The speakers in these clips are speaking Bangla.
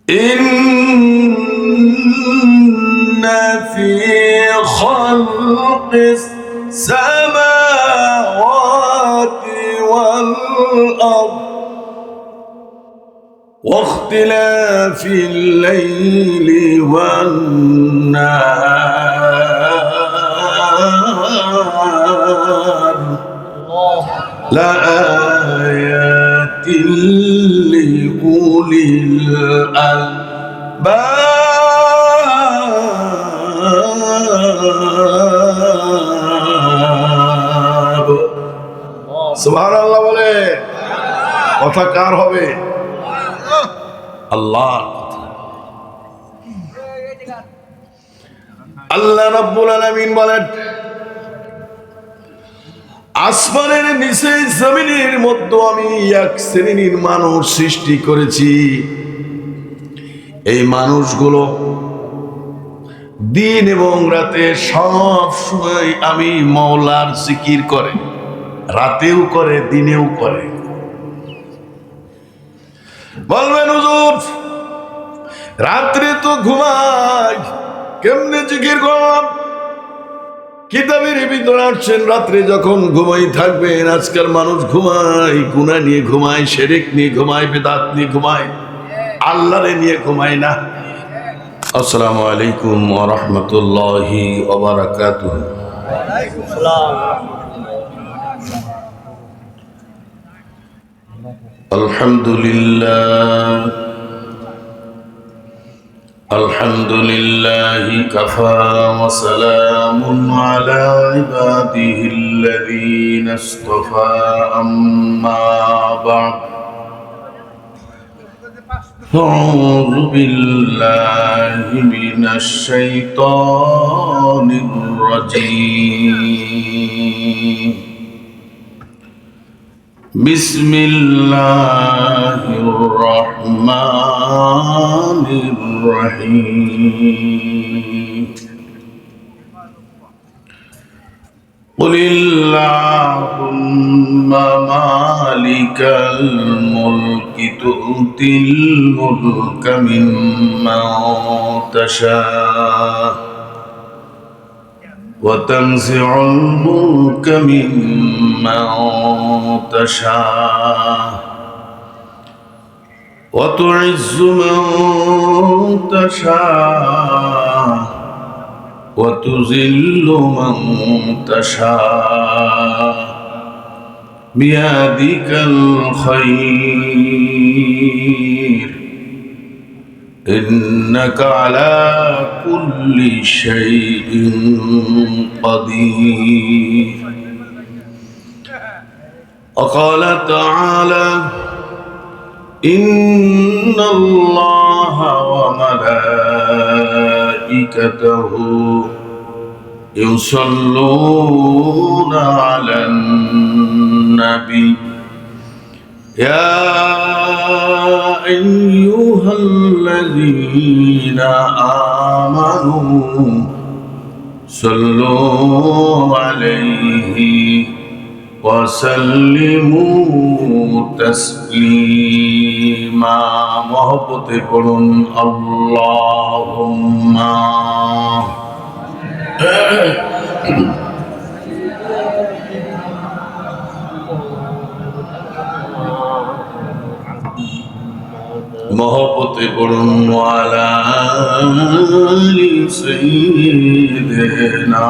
إن في خلق السماوات والأرض واختلاف الليل والنهار لآيات لأولي الألباب সুবহানাল্লাহ বলে কথা কার হবে? আল্লাহ। আল্লাহ রাব্বুল আলামিন বলেন, আসমানের নিচে জমিনের মধ্যে আমি এক শ্রেণীর মানুষ সৃষ্টি করেছি। এই মানুষগুলো দিন এবং রাতে সব সময় আমি মাওলার জিকির করে, রাতেও করে দিনেও করে। বলবেন হুজুর রাত্রে তো ঘুমাই, কেমনে জিকির করলাম? কিতাবের ভিতরে আসছেন রাত্রে যখন ঘুমাই থাকবেন। আজকাল মানুষ ঘুমায়, গুনাহ নিয়ে ঘুমায়, শিরক নিয়ে ঘুমায়, বিদআত নিয়ে ঘুমায়, আল্লাহরে নিয়ে ঘুমায় না। আসসালামু আলাইকুম ওয়া রাহমাতুল্লাহি ওয়া বারাকাতুহু। ওয়ালাইকুম আসসালাম। আলহামদুলিল্লাহ আলহামদুলিল্লাহি কাফা ওয়া সালামুন আলা ইবাদিহিল্লাযীনা ইসতাফা আম্মা বা'দ। আউযু বিল্লাহি মিনাশ শাইতানির রাজীম। বিসমিল্লাহির রহমানির রহিম। কুলিল্লাহুম্মা মালিকাল মুলকি তু'তিল মুলকা মিম্মান তাশা وتنزع الملك ممن تشاء وتعز من تشاء وتذل من تشاء بيدك الخير إنك على كل شيء قدير. وقال تعالى إن الله وملائكته يصلون على النبي يا أيها الذين آمنوا صلوا عليه وسلموا تسليما. محبت করুন আল্লাহুম্মা। মহব্বতে পড়ুন ওয়ালা আলি সাইয়্যিদিনা।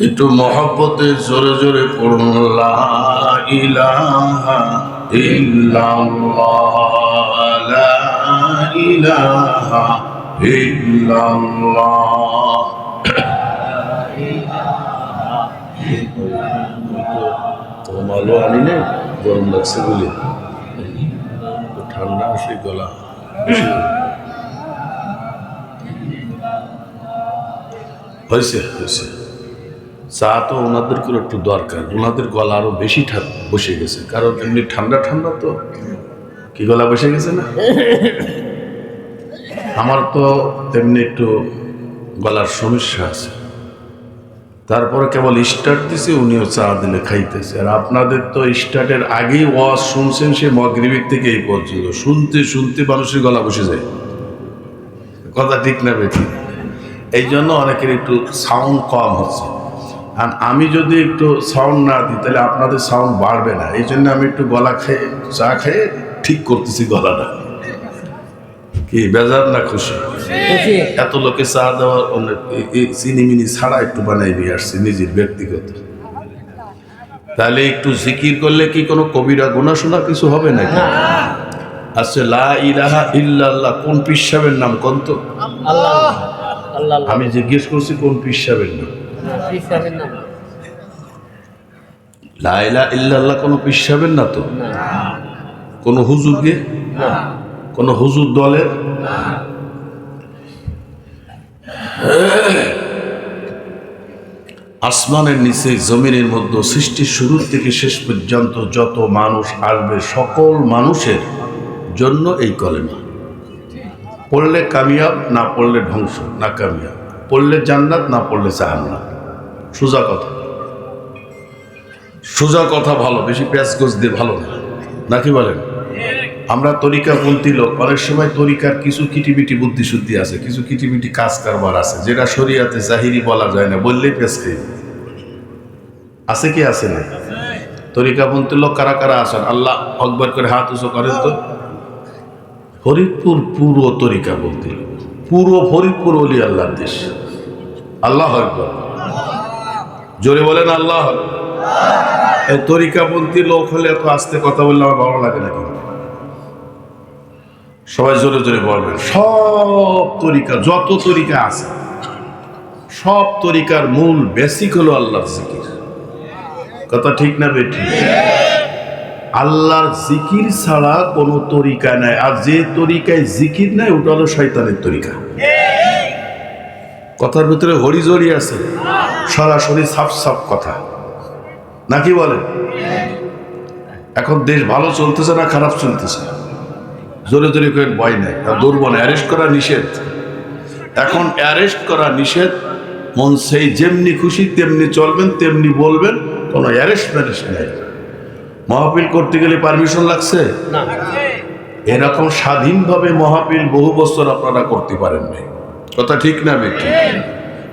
একটু মহব্বতে জোরে জোরে পড়ুন লা ইলাহা ইল্লাল্লাহ লা ইলাহা ইল্লাল্লাহ। মালো আনি নেই, গরম লাগছে বলে, ঠান্ডা আসে গলা। হয়েছে হয়েছে, চা তো ওনাদের করে একটু দরকার, ওনাদের গলা আরো বেশি বসে গেছে, কারণ এমনি ঠান্ডা ঠান্ডা তো কি গলা বসে গেছে না। আমার তো তেমনি একটু গলার সমস্যা আছে, তারপরে কেবল স্টার্ট দিছে, উনিও চা দিলে খাইতেছে। আর আপনাদের তো স্টার্টের আগেই ওয়াজ শুনছেন, সে মাগরিবের থেকে এই পর্যন্ত শুনতে শুনতে মানুষের গলা বসে যায়। কথা ঠিক না বেঠিক? এই জন্য অনেকের একটু সাউন্ড কম হচ্ছে। আর আমি যদি একটু সাউন্ড না দিই তাহলে আপনাদের সাউন্ড বাড়বে না। এই জন্য আমি একটু গলা খেয়ে চা খেয়ে ঠিক করতেছি গলাটা। কি বেজার না খুশি? এত লোকে চা দেওয়ার চিনি মিনি ছাড়া একটু বানাই নিয়ে আসছি নিজের ব্যক্তিগত। তাহলে একটু জিকির করলে কি কোনো কবিরা গুনাহ শোনা কিছু হবে নাকি? আচ্ছা, লা ইলাহা ইল্লাল্লাহ কোন পীর সাহেবের নাম কোন তো? আমি জিজ্ঞেস করছি কোন পীর সাহেবের নাম? লা ইলাহা ইল্লাল্লাহ কোন পীর সাহেবের না তো? কোন হুজুরকে? কোন হুজুর দলের? আসমানের নিচে জমিনের মধ্যে সৃষ্টির শুরু থেকে শেষ পর্যন্ত যত মানুষ আসবে সকল মানুষের জন্য এই কলেমা পড়লে কামিয়াব, না পড়লে ধ্বংস, না কামিয়াব, পড়লে জান্নাত, না পড়লে জাহান্নাম। সোজা কথা, সোজা কথা ভালো, বেশি প্যাঁচগোছ দিয়ে ভালো না, নাকি বলেন? আমরা তরিকাপন্থী লোক, অনেক সময় তরিকার কিছু কিটিবিটি বুদ্ধি শুদ্ধি আছে, কিছু কিটিবিটি কাজ কারবার আছে যেটা শরিয়াতে জাহিরি বলা যায় না, বললেই পেঁচ খাই। আছে কি আছে না? তরিকাপন্থী লোক কারা কারা আছেন? আল্লাহ আকবার করে হাত উঁচু করেন তো। ফরিদপুর পুরো তরিকাপন্থী লোক, পুরো ফরিদপুর ওলি আল্লাহর দেশ। আল্লাহ আকবার, জোরে বলেন আল্লাহ। এই তরিকাপন্থী লোক হলে এত আস্তে কথা বললে আমার ভালো লাগে নাকি? সবাই জোরে জোরে বলবেন। সব তরিকা, যত তরিকা আছে, সব তরিকার মূল বেসিক হলো আল্লাহর জিকির। কথা ঠিক না বেঠিক? আল্লাহর জিকির ছাড়া কোনো তরিকা নাই। আর যে তরিকায় জিকির নাই ওটা হলো শয়তানের তরিকা। কথার ভিতরে হরিজরি আছে, সরাসরি সাফ সাফ কথা, নাকি বলেন? এখন দেশ ভালো চলতেছে না খারাপ চলতেছে? জোরে জোরে করে ভয় নেই, দৌড়বো না, অ্যারেস্ট করা নিষেধ। এখন অ্যারেস্ট করা নিষেধ, মন সেই যেমনি খুশি তেমনি চলবেন, তেমনি বলবেন, কোনো অ্যারেস্ট ম্যারেস্ট নেই। মাহফিল করতে গেলে পারমিশন লাগছে না। এরকম স্বাধীনভাবে মাহফিল বহু বছর আপনারা করতে পারেন নাই। কথা ঠিক না বেটি?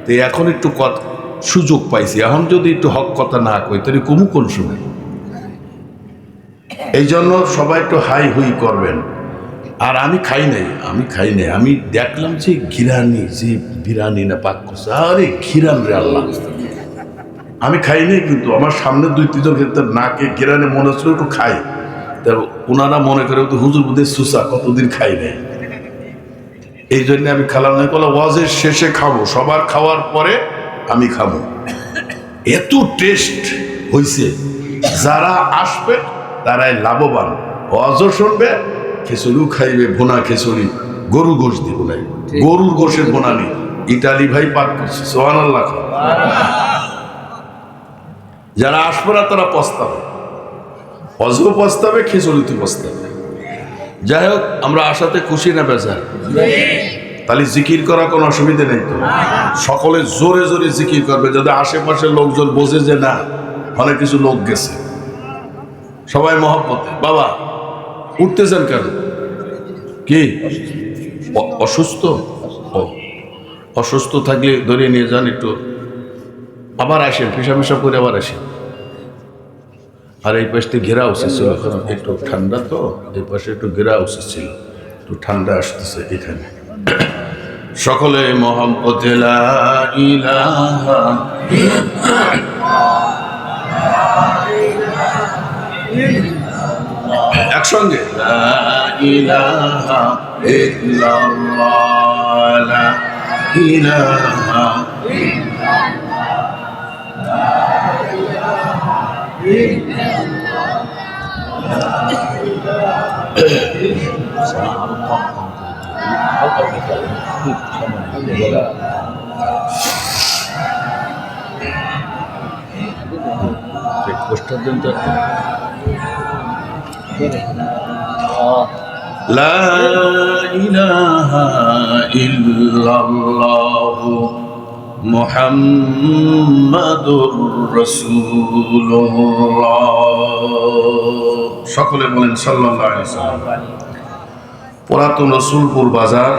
তো এখন একটু সুযোগ পাইছি, এখন যদি একটু হক কথা না কই তাহলে কুমু কোন শুনে। এই জন্য সবাই একটু হাই হুই করবেন। আর আমি খাই নাই, আমি দেখলাম যে ঘিরানি, যে বিরানি না পাক করছে, আরে ঘিরান রে আল্লাহ। আমি খাই নাই, কিন্তু আমার সামনে 2-3 জন ক্ষেত্রে নাকে ঘিরানে মনে হচ্ছিল একটু খাই। তা ওনারা মনে করে হুজুর বুধে সুসা, কতদিন খাই নাই। এই জন্য আমি খেলাম না, বলে ওয়াজের শেষে খাবো, সবার খাওয়ার পরে আমি খাবো। এত টেস্ট হয়েছে, যারা আসবে তারাই লাভবান। ওয়াজও শুনবে, খিচুড়িও খাইবে, ভুনা খিচুড়ি, গরু গোশ দিব নাই, গরুর গোশের বোনানি ইটালি ভাই পাক করছে। সুবহানাল্লাহ। যারা আসবে না তারা পস্তাবে, ওয়াজও পস্তাবে, খিচুড়িতে পস্তাবে। যাই হোক, আমরা আশাতে খুশি না বেজার? তাহলে জিকির করা কোনো অসুবিধা নেই তো? সকলে জোরে জোরে জিকির করবে, যাতে আশেপাশের লোকজন বোঝে যে না অনেক কিছু লোক গেছে। সবাই মহব্বতে। বাবা উঠতেছেন কেন? কি অসুস্থ? অসুস্থ থাকলে ধরিয়ে নিয়ে যান, একটু আবার আসেন, পেশা করে আবার আসেন। আর এই পাশে ঘেরা উচিত ছিল, একটু ঠান্ডা তো, এই পাশে একটু ঘেরা উচিত ছিল, একটু ঠান্ডা আসতেছে এখানে। সকলে মোহাম্মদ লা ইলাহা একসঙ্গে লা ইলাহা ইল্লাল্লাহ, লা ইলাহা লা ইলাহা ইল্লাল্লাহ মুহাম্মাদুর রাসূলুল্লাহ। সকলে বলেন সাল্লাল্লাহু আলাইহি ওয়াসাল্লাম। পুরাতন রসুলপুর বাজার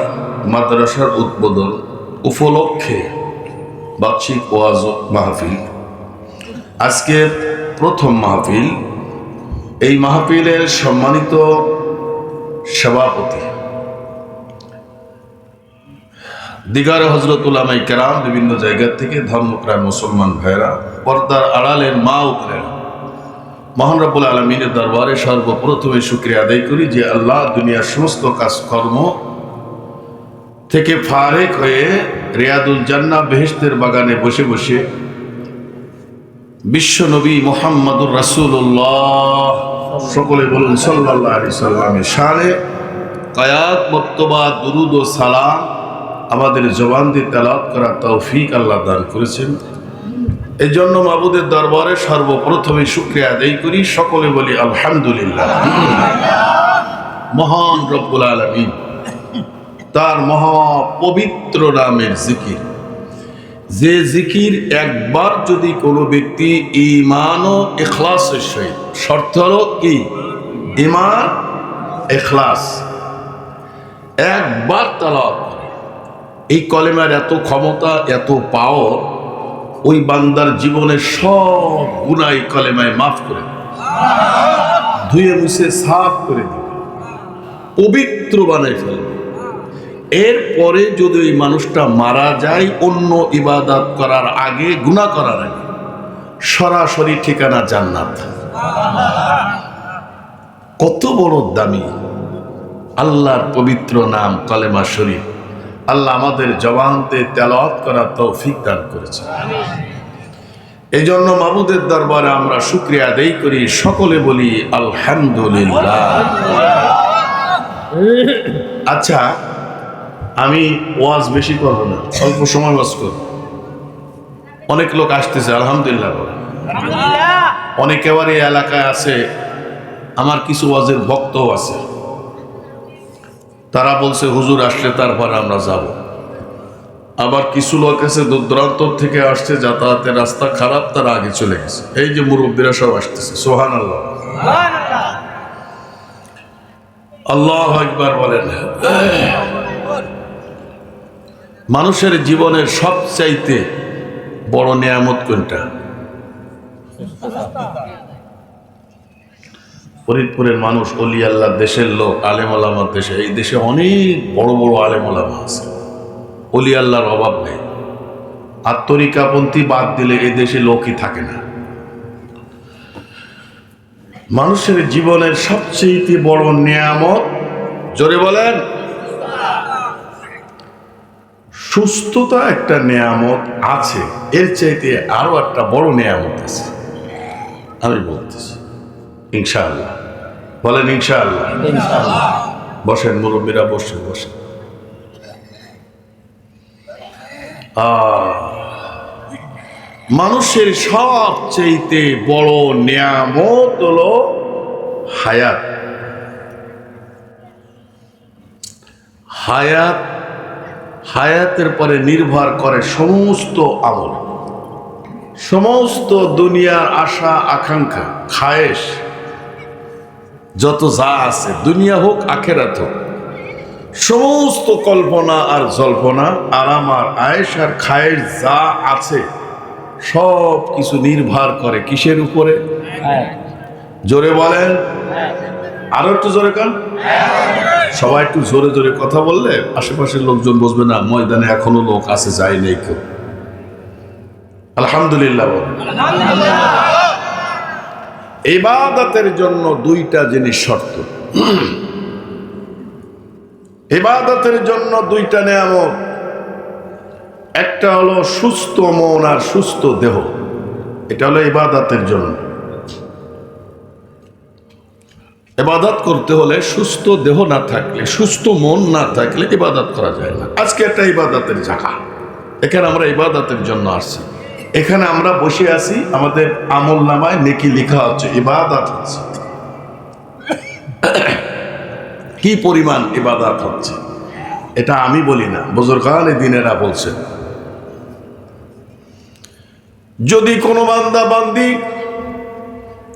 মাদ্রাসার উদ্বোধন উপলক্ষে বার্ষিক ওয়াজ মাহফিল, আজকের প্রথম মাহফিল। এই মাহফিলের সম্মানিত সভাপতি দিগারে হযরত উলামায়ে কেরাম, বিভিন্ন জায়গা থেকে ধর্মপ্রাণ মুসলমান ভাইরা, পর্দার আড়ালের মা ও বোনেরা, মহান রব্বুল আলামিনের দরবারে সর্বপ্রথমে শুকরিয়া আদায় করি যে আল্লাহ দুনিয়ার সমস্ত কাজকর্ম থেকে ফারেক হয়ে রিয়াদুল জান্নাহ বেহেশতের বাগানে বসে বসে বিশ্ব নবী মুহাম্মদুর রাসূলুল্লাহ, সকলে বলুন সাল্লাল্লাহু আলাইহি সাল্লামের শানে কায়াত মর্তবা দুরুদ ও সালাম আমাদের জবান দিয়ে তেলাওয়াত করার তৌফিক আল্লাহ দান করেছেন। এই জন্য মাবুদের দরবারে সর্বপ্রথমে শুকরিয়া আদায় করি, সকলে বলি আলহামদুলিল্লাহ। মহান রব্বুল আলামিন তার মহা পবিত্র নামের জিকির, যে জিকির একবার যদি কোনো ব্যক্তি ঈমান ও ইখলাসের সহিত, শর্ত হলো কি? ঈমান ইখলাস, একবার তেলাওয়াত করে, এই কলেমার এত ক্ষমতা, এত পাওয়ার, ওই বান্দার জীবনের সব গুনাহ এই কলেমায় মাফ করে দেবে, ধুয়ে মুছে সাফ করে দেবে, পবিত্র বানাই ফেলবে। এরপরে যদি ওই মানুষটা মারা যায় অন্য ইবাদত করার আগে, গুনাহ করার আগে, সরাসরি ঠিকানা জান্নাত। কত বড় দামি আল্লাহর পবিত্র নাম কলেমা শরীফ, আল্লাহ আমাদের জবানতে তেলাওয়াত করার তৌফিক দান করেছে। এই জন্য মাবুদের দরবারে আমরা শুকরিয়া আদায় করি, সকলে বলি আলহামদুলিল্লাহ। আচ্ছা, আমি ওয়াজ বেশি করবো না, অল্প সময় ওয়াজ করব। অনেক লোক আসতেছে, আলহামদুলিল্লাহ বলে। অনেকে আবার এই এলাকায় আছে, আমার কিছু ওয়াজের ভক্তও আছে, তারা বলছে হুজুর আসলে তারপর আমরা যাব। আবার কিছু লোক আছে দূর দূরান্ত থেকে আসছে, যাতায়াতের রাস্তা খারাপ, তারা আগে চলে গেছে। এই যে মুরব্বীরা সব আসতেছে, সুবহানাল্লাহ, আল্লাহু আকবার বলেন। মানুষের জীবনের সবচাইতে বড় নিয়ামত কোনটা? ফরিদপুরের মানুষ, ওলি আল্লাহ দেশের লোক, আলেম ওলামার দেশে, এই দেশে অনেক বড় বড় আলেম ওলামা আছে, ওলি আল্লাহর অভাব নেই। আর তরিকাপন্থী বাদ দিলে এই দেশে লোকই থাকে না। মানুষের জীবনের সবচেয়ে বড় নিয়ামত, জোরে বলেন, সুস্থতা একটা নিয়ামত আছে, এর চাইতে আরো একটা বড় নিয়ামত আছে, আমি বলতেছি ইনশাআল্লাহ। বলেন ইনশাআল্লাহ। বসেন মুরব্বীরা, বসেন বসেন। মানুষের সবচেয়ে বড় নিয়ামত হলো হায়াত। হায়াত, হায়াতের পরে নির্ভর করে সমস্ত আমল, সমস্ত দুনিয়ার আশা আকাঙ্ক্ষা, খায়েশ, যত যা আছে, দুনিয়া হোক আখেরাত হোক, সমস্ত কল্পনা আর জল্পনা, আরাম আর আয়েশ আর খায়েশ যা আছে, সব কিছু নির্ভর করে কিসের উপরে? জোরে বলেন, আরো একটু জোরে কান। সবাই একটু জোরে জোরে কথা বললে আশেপাশের লোকজন বুঝবে না ময়দানে এখনো লোক আছে, যায় নেই কেউ। আলহামদুলিল্লাহ। ইবাদতের জন্য দুইটা জিনিস শর্ত, ইবাদতের জন্য দুইটা নিয়ামত, একটা হলো সুস্থ মন আর সুস্থ দেহ, এটা হলো ইবাদতের জন্য। ইবাদত করতে হলে সুস্থ দেহ না থাকলে, সুস্থ মন না থাকলে ইবাদত করা যায় না। আজকে একটা ইবাদতের জায়গা, এখানে আমরা ইবাদতের জন্য আসছি, এখানে আমরা বসে আছি, আমাদের আমল নামায় নেকি লেখা হচ্ছে, ইবাদত হচ্ছে। কি পরিমাণ ইবাদত হচ্ছে এটা আমি বলি না, বুজুর্গানে দিনেরা বলছেন। যদি কোনো বান্দা বান্দি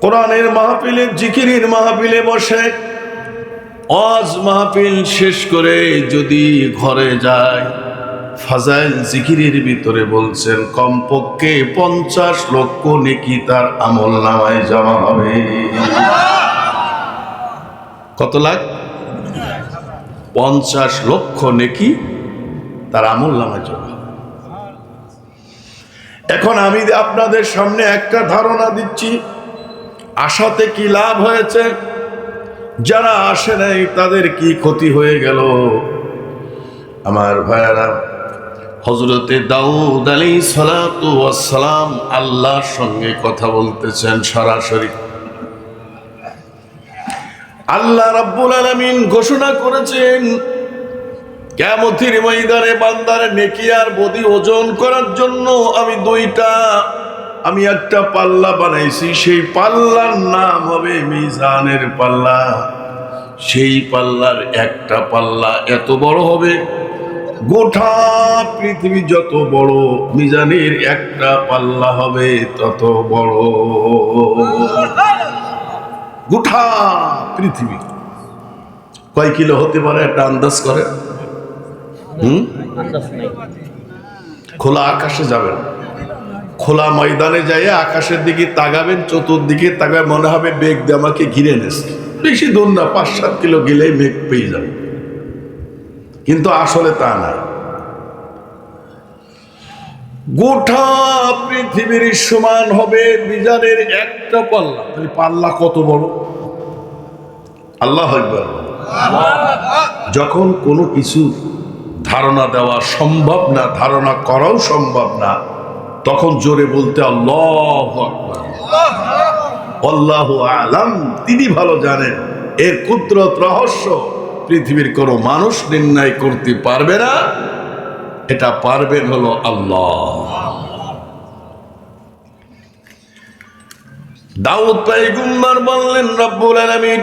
কোরআনের মাহফিলে, জিকিরের মাহফিলে বসে, ওয়াজ মাহফিল শেষ করে যদি ঘরে যায়, ফাজাইল জিকিরের ভিতরে বলছেন কমপক্ষে 50 লক্ষ নেকি তার আমলনামায় জমা হবে। কত লাখ? 50 লক্ষ নেকি তার আমলনামায় জমা হবে। এখন আমি আপনাদের সামনে একটা ধারণা দিচ্ছি, আশাতে কি লাভ হয়েছে, যারা আসে নাই তাদের কি ক্ষতি হয়ে গেল। আমার ভাইয়ারা, হযরতে দাউদ আলাইহিস সালাতু ওয়াস সালাম আল্লাহর সঙ্গে কথা বলতেছেন সরাসরি। আল্লাহ রাব্বুল আলামিন ঘোষণা করেছেন, কিয়ামতের ময়দানে বান্দার নেকি আর বদি ওজন করার জন্য আমি একটা পাল্লা বানাইছি। সেই পাল্লার নাম হবে মিজানের পাল্লা। সেই পাল্লার একটা পাল্লা এত বড় হবে, গোটা পৃথিবী যত বড়, মিজানের একটা পাল্লা হবে তত বড়। গোটা পৃথিবী কয় কিলো হতে পারে একটা আন্দাজ করে? খোলা আকাশে যাবেন, খোলা ময়দানে যাই আকাশের দিকে তাকাবেন, চতুর্দিকে তাকাবে, মনে হবে মেঘ দিয়ে আমাকে ঘিরে এনেছে। বেশি দূর না, 5-7 কিলো গেলেই মেঘ পেয়ে যাবে, কিন্তু আসলে তা না। গোটা পৃথিবীর সমান হবে মিজানের একটা পাল্লা। তাহলে পাল্লা কত বড়! আল্লাহু আকবার। যখন কোনো কিছু ধারণা দেওয়া সম্ভব না, ধারণা করাও সম্ভব না, তখন জোরে বলতে আল্লাহু আকবার। আল্লাহু আ'লাম, তিনি ভালো জানেন। এর কুদরত রহস্য পৃথিবীর কোনো মানুষ নির্ণয় করতে পারবে না, এটা পারবেন হলো আল্লাহ। দাউদ পয়গম্বর বললেন, রব্বুল আলামিন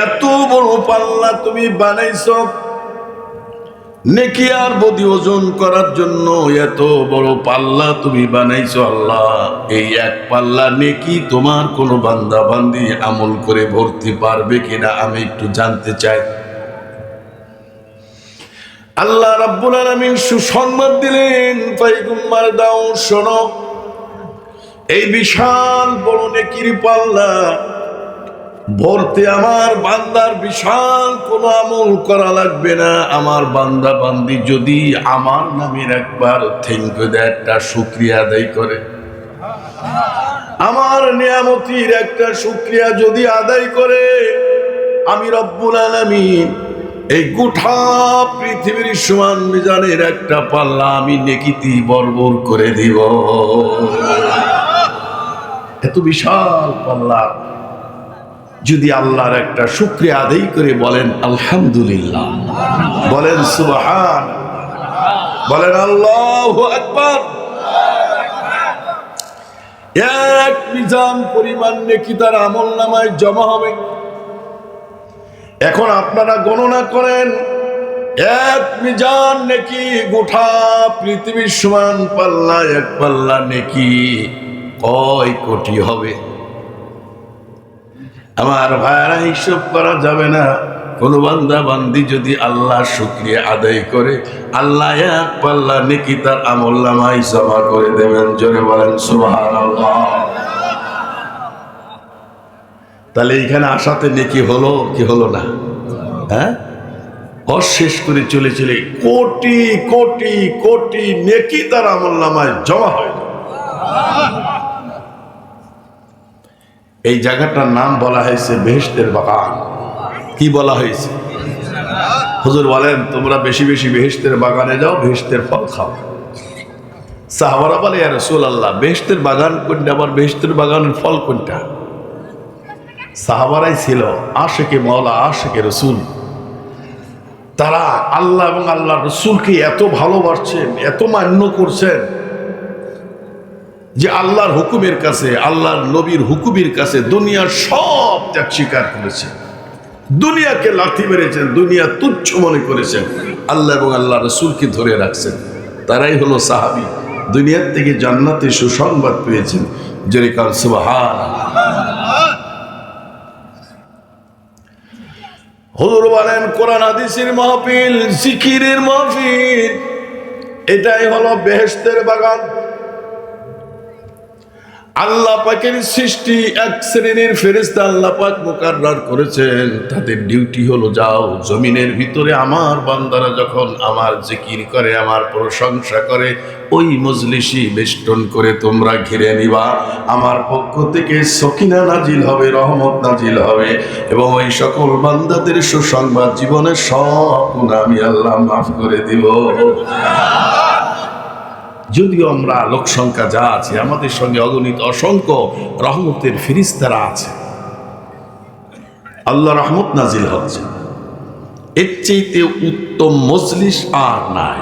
এত বড় পাল্লা তুমি বানাইছো নেকি আর বদি ওজন করার জন্য, এত বড় পাল্লা তুমি বানাইছো আল্লাহ। এই এক পাল্লা নেকি তোমার কোনো বান্দা বান্দি আমল করে ভর্তি পারবে কিনা আমি একটু জানতে চাই। আল্লাহ রাব্বুল আলামিন সুসংবাদ দিলেন, পয়গম্বর দাউদ শোনো, এই বিশাল বড় নেকির পাল্লা ভর্তি আমার বান্দার বিশাল কোনো আমল করা লাগবে না। আমার বান্দা বান্দি যদি আমার নামের একবার থ্যাংক ইউ দেয়, একটা শুকরিয়া আদায় করে, আমার নিয়ামতির একটা শুকরিয়া যদি আদায় করে, আমি রব্বুল আলামিন এই গোটা পৃথিবীর সমান মিজানের একটা পাল্লা আমি নেকিতে বর্বর করে দিব। এত বিশাল পাল্লা যদি আল্লাহর একটা শুকরিয়া আদায় করে বলেন আলহামদুলিল্লাহ, বলেন সুবহান, বলেন আল্লাহু আকবার, এক মিজান পরিমাণ নেকি তার আমলনামায় জমা হবে। এখন আপনারা গণনা করেন, এক মিজান নেকি গোটা পৃথিবীর সমান পাল্লা, এক পাল্লা নেকি কয় কোটি হবে? আমার ভাইরা, হিসাব করা যাবে না। কোন বান্দা বান্দি যদি আল্লাহ শুকরিয়া আদায় করে, আল্লাহ এক পাল্লা নেকি তার আমলনামায় জমা করে দেবেন। জোরে বলেন সুবহানাল্লাহ। তাহলে এখানে আসাতে নেকি হলো কি হলো না? হ্যাঁ, শেষ করে চলে চলে কোটি কোটি কোটি নেকি তার আমলনামায় জমা হয়। এই জায়গাটার নাম বলা হয়েছে বেহেশতের বাগান। কি বলা হয়েছে? হুজুর বলেন, তোমরা বেশি বেশি বেহেশতের বাগানে যাও, বেহেশতের ফল খাও। সাহাবারা বলে, ইয়া রাসূলুল্লাহ, বেহেশতের বাগান কোনটা, আবার বেহেশতের বাগানের ফল কোনটা? সাহাবারাই ছিল আশিকে মাওলা, আশিকে রাসূল। তারা আল্লাহ এবং আল্লাহ রাসূলকে এত ভালোবাসছেন, এত মান্য করছেন যে আল্লাহর হুকুমের কাছে, আল্লাহর নবীর হুকুমের কাছে দুনিয়ার সব ত্যাগ স্বীকার করেছেন, দুনিয়াকে লাথি মেরেছেন, দুনিয়া তুচ্ছ মনে করেছেন, আল্লাহ এবং আল্লাহ রাসূলকে ধরে রাখছেন। তারাই হলো সাহাবী, দুনিয়ার থেকে জান্নাতে সুসংবাদ পেয়েছেন। জোরে কার সুবহানাল্লাহ। হুজুর বলেন কোরআন হাদিসের মাহফিল, জিকিরের মাহফিল, এটাই হলো বেহেশতের বাগান। আল্লাহ পাকের সৃষ্টি এক শ্রেণীর ফেরেশতা আল্লাহ পাক মুকাররার করেছেন, তাদের ডিউটি হলো যাও জমিনের ভিতরে আমার বান্দারা যখন আমার জিকির করে, আমার প্রশংসা করে, ওই মজলিসি বেষ্টন করে তোমরা ঘিরে নিবা। আমার পক্ষ থেকে সকিনা নাজিল হবে, রহমত নাজিল হবে, এবং ওই সকল বান্দাদের সুসংবাদ, জীবনের সব গুনাহ আমি আল্লাহ মাফ করে দিব। যদিও আমরা লোক সংখ্যা যা আছে, আমাদের সঙ্গে অগণিত অসংখ্য রহমতের ফেরেশতারা আছে, আল্লাহ রহমত নাজিল হচ্ছে, এর চাইতে উত্তম মজলিস আর নাই।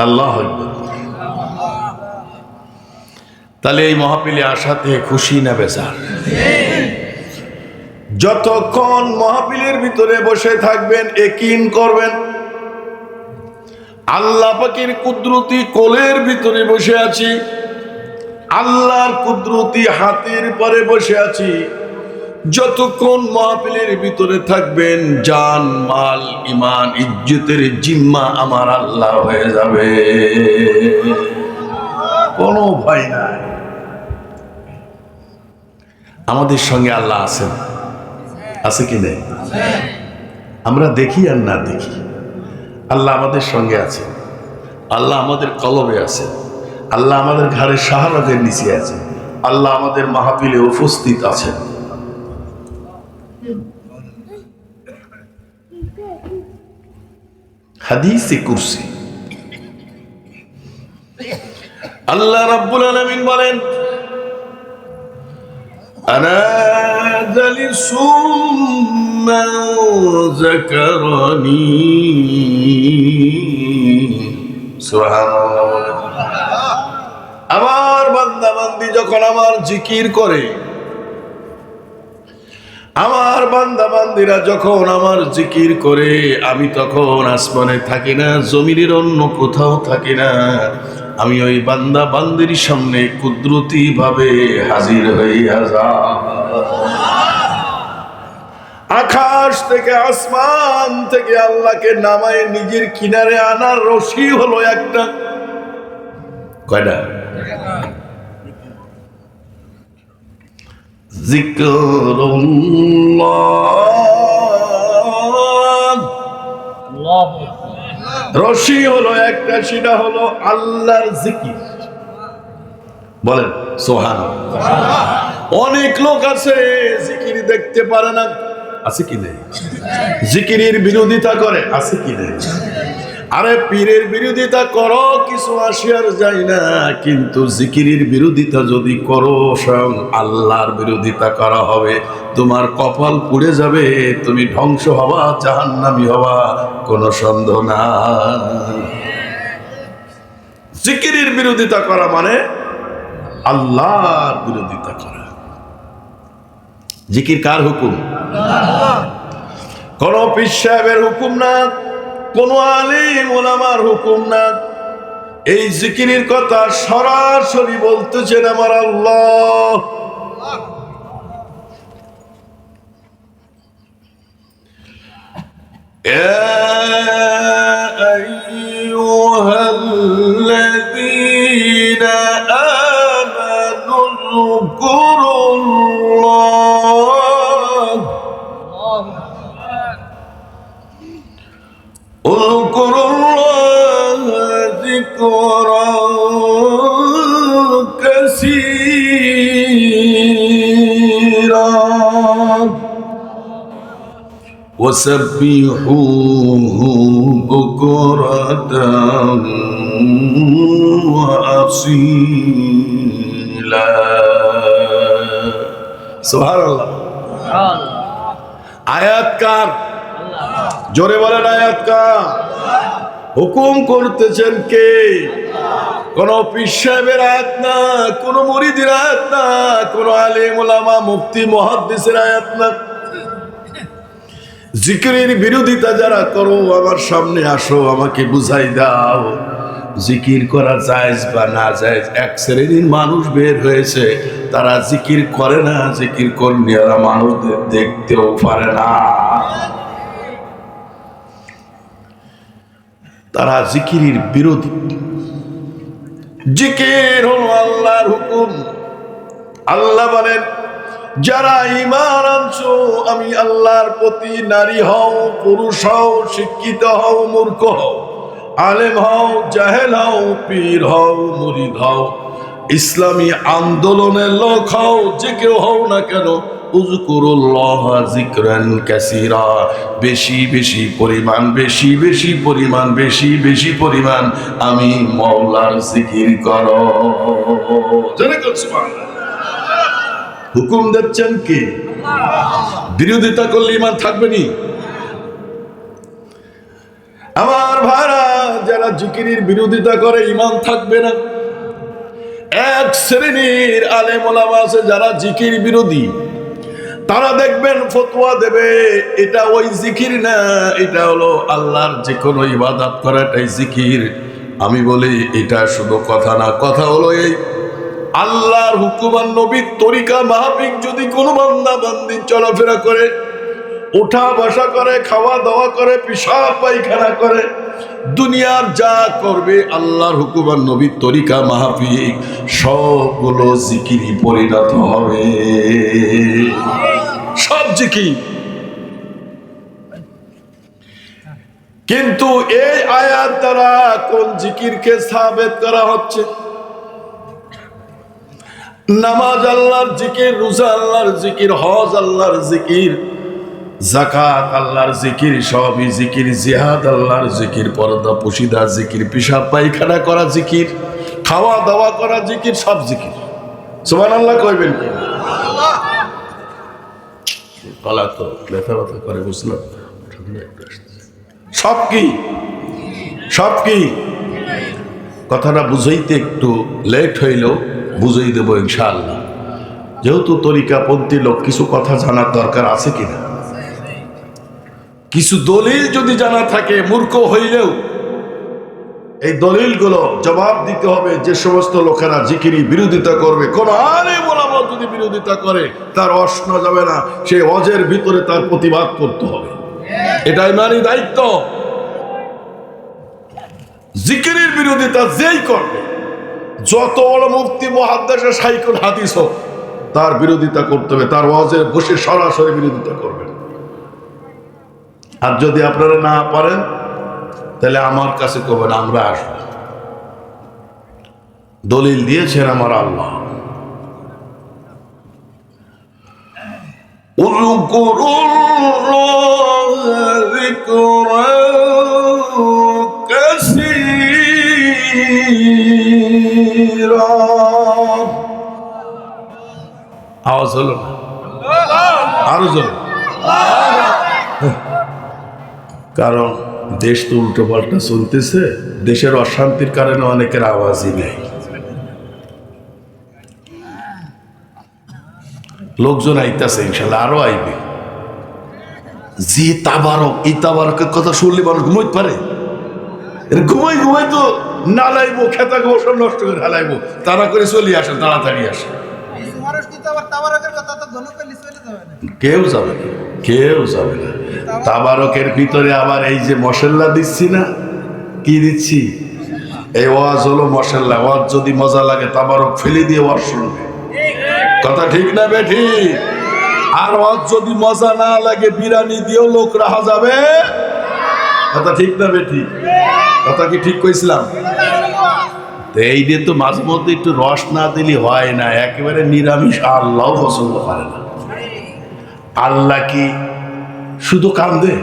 আল্লাহু আকবার। তাহলে এই মাহফিলে আসাতে খুশি না বেজার? যতক্ষণ মাহফিলের ভিতরে বসে থাকবেন, ইয়াকিন করবেন আল্লাহ পাকের কুদরতি কোলের ভিতরে বসে আছি, আল্লাহর কুদরতি হাতের পরে বসে আছি। যতক্ষণ মাহফিলের ভিতরে থাকবেন, জান মাল ইমান ইজ্জতের জিম্মা আমার আল্লাহ হয়ে যাবে, কোনো ভয় নাই। আমাদের সঙ্গে আল্লাহ আছেন, আছে কি নেই? আমরা দেখি আর না দেখি, আল্লাহ আমাদের সঙ্গে আছে, আল্লাহ আমাদের কলবে আছে, আল্লাহ আমাদের ঘাড়ে শাহরাগের নিচে আছে, আল্লাহ আমাদের মাহফিলে উপস্থিত আছেন। হাদিসে কুরসি আল্লাহ রাব্বুল আলামিন বলেন, আনা জালিসুম মান যাকারানি। সুবহানাল্লাহ। আমার বান্দা বান্দি যখন আমার জিকির করে, আমার বান্দা বান্দিরা যখন আমার জিকির করে, আমি তখন আসমানে থাকি না, জমিনের অন্য কোথাও থাকি না, আমি ওই বান্দা বান্দির সামনে কুদরতি ভাবে হাজির হইয়া যাই। আকাশ থেকে আসমান থেকে আল্লাহকে নামায় নিজের কিনারে আনার রশি হলো একটা। কয়টা? জিকরুল্লাহ। রশি হলো একটা, সেটা হলো আল্লাহর জিকির। বলেন সুবহানাল্লাহ। অনেক লোক আছে জিকির দেখতে পারে না, আছে কি নেই? জিকিরের বিরোধিতা করে, আছে কি নেই? আরে পীরের বিরোধিতা করো, কিছু আসিয়ার যায় না, কিন্তু জিকিরের বিরোধিতা যদি করো, স্বয়ং আল্লাহর বিরোধিতা করা হবে, তোমার কপাল পুড়ে যাবে, তুমি ধ্বংস হবা, জাহান্নামী হবা, কোনো সন্দেহ না। জিকিরের বিরোধিতা করা মানে আল্লাহর বিরোধিতা করা। জিকির কার হুকুম? কোন পীর সাহেবের হুকুম না, কোন আলিম ওলামার হুকুম না। এই জিকিরের কথা সরাসরি বলতেছেন আমার আল্লাহ। আইয়ুহাল্লাযীনা আমানু اذكروا الله ذكرا كثيرا وسبحوه بكرة وأصيلا। سبحان الله। আয়াত কার? জোরে বলেন আয়াত কার? হুকুম করতেছেন কে? কোন পীর সাহেবের আয়াত না, কোন মুরিদের আয়াত না, কোন আলেম ওলামা মুফতি মুহাদ্দিসের আয়াত না। জিকিরের বিরোধিতা যারা করো আমার সামনে আসো, আমাকে বুঝাই দাও জিকির করা জায়েজ বা না জায়েজ। এক শ্রেণীর মানুষ বের হয়েছে, তারা জিকির করে না, জিকির করলে এরা মানুষদের দেখতেও পারে না। তারা জিকিরের বিরোধী। জিকির হলো আল্লাহর হুকুম। আল্লাহ বলেন, যারা ঈমান আনছো আমি আল্লাহর প্রতি, নারী হও পুরুষ হও, শিক্ষিত হও মূর্খ হও, আলেম হও জাহেল হও, পীর হও মুরিদ হও, ইসলামী আন্দোলনের লোক হও, যে কেউ হও না কেন, উযকুরুল্লাহ যিকরান কাসীরা, বেশি বেশি পরিমাণ, বেশি বেশি পরিমাণ, বেশি বেশি পরিমাণ আমি মাওলার জিকির করো। জোরে বল সুবহানাল্লাহ। হুকুম দিচ্ছেন কে? বিরোধিতা করলে ঈমান থাকবে নি? আমার ভাইরা, যারা জিকিরের বিরোধিতা করে ঈমান থাকবে না। এক শ্রেণীর আলেম ওলামা আছে যারা জিকির বিরোধী, তারা দেখবেন ফতোয়া দেবে এটা ওই জিকির না, এটা হলো আল্লাহর যে কোনো ইবাদত করাটাই জিকির। আমি বলি এটা শুধু কথা না, কথা হলো এই আল্লাহর হুকুম আর নবীর তরিকা মাফিক যদি কোনো বান্দা বান্দি চলাফেরা করে, উঠা বসা করে, খাওয়া দাওয়া করে, পেশাব পায়খানা করে, দুনিয়ার যা করবে আল্লাহর হুকুম আর নবীর তরিকা মাফিক, সবগুলো জিকিরই পরিণত হবে, সব জিকির। কিন্তু এই আয়াত দ্বারা কোন জিকিরকে সাবেত করা হচ্ছে? নামাজ আল্লাহর জিকির, রোজা আল্লাহর জিকির, হজ আল্লাহর জিকির, যাকাত আল্লাহর জিকির, সবই জিকির। জিহাদ আল্লাহর জিকির, পর্দা পুশিদা জিকির, পেশাব পায়খানা করা জিকির, খাওয়া দাওয়া করা জিকির, সব জিকির। সুবহানাল্লাহ কইবেন কি? গলা তো ব্যথা ব্যথা করে, বুঝলাম। সব কি? সব কি? কথাটা বুঝাইতে একটু লেট হইলেও বুঝাই দেবো ইনশাআল্লাহ। যেহেতু তরিকাপন্থী লোক, কিছু কথা জানার দরকার আছে কিনা, কিছু দলিল যদি জানা থাকে, মূর্খ হইলেও এই দলিলগুলো জবাব দিতে হবে। যে সমস্ত লোকেরা জিকিরি বিরোধিতা করবে, কোন আলেম ওলামা যদি বিরোধিতা করে, তার অস শোনা যাবে না, সেই অজের ভিতরে তার প্রতিবাদ করতে হবে। এটাই মানে দায়িত্ব। জিকিরের বিরোধিতা যেই করবে, যত বড় মুফতি মুহাদ্দিস শাইখুল হাদিস হোক, তার বিরোধিতা করতে হবে, তার ওয়াজে বসে সরাসরি বিরোধিতা করবেন। আর যদি আপনারা না পারেন, তাহলে আমার কাছে কবেন, আমরা আসবো। দলিল দিয়েছেন আমার আল্লাহ। আওয়াজ হলো না? আরো জোরে। কারণ দেশ তো উল্টো পাল্টা চলতেছে, দেশের অশান্তির কারণে অনেকের আওয়াজই নেই। লোকজন আইতাছে, ইনশাল্লাহ আরো আইবে। যে তাবারক, এই তাবারকের কথা শুনলে মানুষ ঘুমাইতে পারে? ঘুমাই ঘুমাই তো নালাইবো, খেতা গোসল নষ্ট করে হালাইবো, তারা করে চলে আসে, তাড়াতাড়ি আসে। কেউ যাবে না, কেউ যাবে না। তাবারকের ভিতরে আবার এই যে মশলা দিচ্ছি না, কি দিচ্ছি? এই ওয়াজ হলো মশলা। ওয়াজ যদি মজা লাগে, তাবারক ফেলে দিয়ে ওয়াজ শুনবে। কথা ঠিক না বেঠি? আর ওয়াজ যদি মজা না লাগে, বিরিয়ানি দিয়েও লোক রাহা যাবে। কথা ঠিক না বেঠি? কথা কি ঠিক কইছিলাম? এই দিয়ে তো মাঝে মধ্যে একটু রস না দিলে হয় না, একেবারে নিরামিষ আল্লাহ পছন্দ করে না। আল্লাহ কি শুধু কান্দে?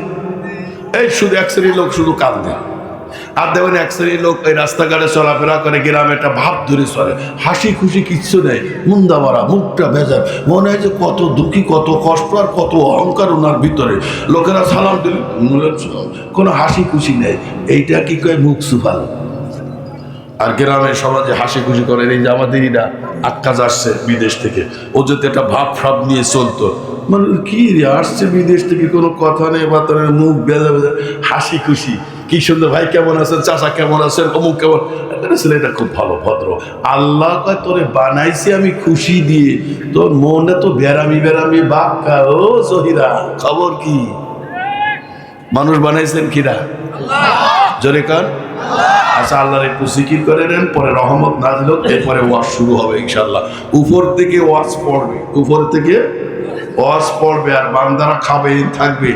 এই শুধু এক শ্রেণীর লোক শুধু কান্দে। আর দেখবেন এক শ্রেণীর লোক এই রাস্তাঘাটে চলাফেরা করে, গ্রামে একটা ভাব ধরে চলে, হাসি খুশি কিচ্ছু নেই, মুন্দা মারা, মুখটা ভেজা, মনে হয় যে কত দুঃখী, কত কষ্ট আর কত অহংকার ওনার ভিতরে। লোকেরা সালাম দিল, কোনো হাসি খুশি নেই। এইটা কি কয়? মুখ সুফাল। আর গ্রামে সমাজে হাসি খুশি করেন। এই যে আমাদেরইরা আক্কাজ আসছে বিদেশ থেকে, ও যদি একটা ভাব ফাব নিয়ে চলতো, মানে কি রে আসছে বিদেশ থেকে, কোনো কথা নেই, বার্তা নেই, মুখ বেজা বেজা, হাসি খুশি, কি সুন্দর, ভাই কেমন আছেন, চাচা কেমন আছেন, অমুক কেমন, ছেলেটা খুব ভালো ভদ্র। আল্লাহ কয় তোরে বানাইছি আমি খুশি দিয়ে, তোর মনে তো বেরামি বেরামি বাক্কা। ও জহিরা, খবর কি? মানুষ বানাইছেন কিরা? জোরে কান। আচ্ছা, আল্লাহর একটু জিকির করে নেন, পরে রহমত নাজিল হোক, এরপরে ওয়াজ শুরু হবে ইনশাল্লাহ। উপর থেকে ওয়াজ পড়বে, উপর থেকে ওয়াজ পড়বে, আর বান্দারা খাবে থাকবে।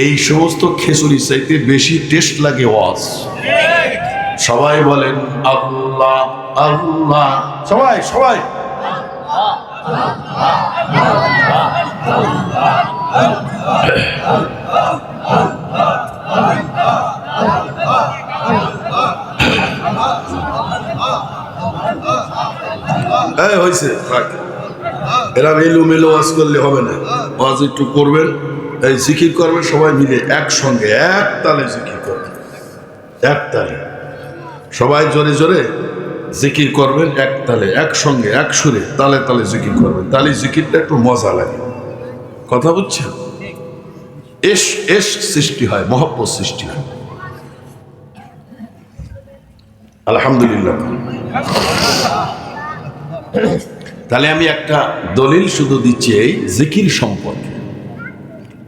এই সমস্ত খিচুড়ি চাইতে বেশি টেস্ট লাগে ওয়াজ। সবাই বলেন আল্লাহ আল্লাহ, সবাই সবাই। হয়েছে, এরা এলোমেলো ওয়াজ করলে হবে না, ওয়াজ একটু করবেন, এই জিকির করবেন সবাই মিলে একসঙ্গে, এক তালে জিকির করবেন, এক তালে সবাই জোরে জোরে জিকির করবেন, এক তালে একসঙ্গে এক সুরে তালে তালে জিকির করবেন, তাহলে জিকিরটা একটু মজা লাগে। কথা বুঝছেন? এশ এশ সৃষ্টি হয়, মহব্বত সৃষ্টি হয়। আলহামদুলিল্লাহ। তাহলে আমি একটা দলিল শুধু দিচ্ছি এই জিকির সম্পর্কে,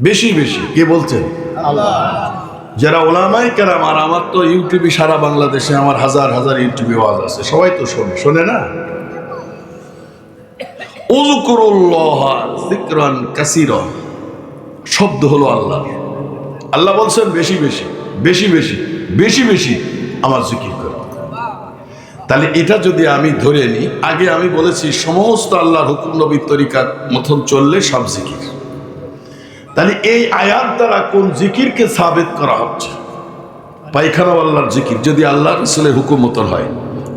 বেশি বেশি কে বলছেন? যারা ওলামায়ে কেরাম, আর আমার তো ইউটিউবে সারা বাংলাদেশে আমার হাজার হাজার ইউটিউবে ওয়াজ আছে, সবাই তো শোনে, শোনে না? উযকুরুল্লাহ যিকরান কাসীরা, শব্দ হলো আল্লাহ। আল্লাহ বলছেন বেশি বেশি বেশি বেশি বেশি বেশি আমার জিকির করো। তাহলে এটা যদি আমি ধরে নিই, আগে আমি বলেছি সমস্ত আল্লাহর হুকুম নবীর তরিকার মতন চললে সব জিকির। তাহলে এই আয়াত দ্বারা কোন জিকিরকে সাবেত করা হচ্ছে? পায়খানা আল্লাহর জিকির, যদি আল্লাহ রাসূলের হুকুম মতন হয়,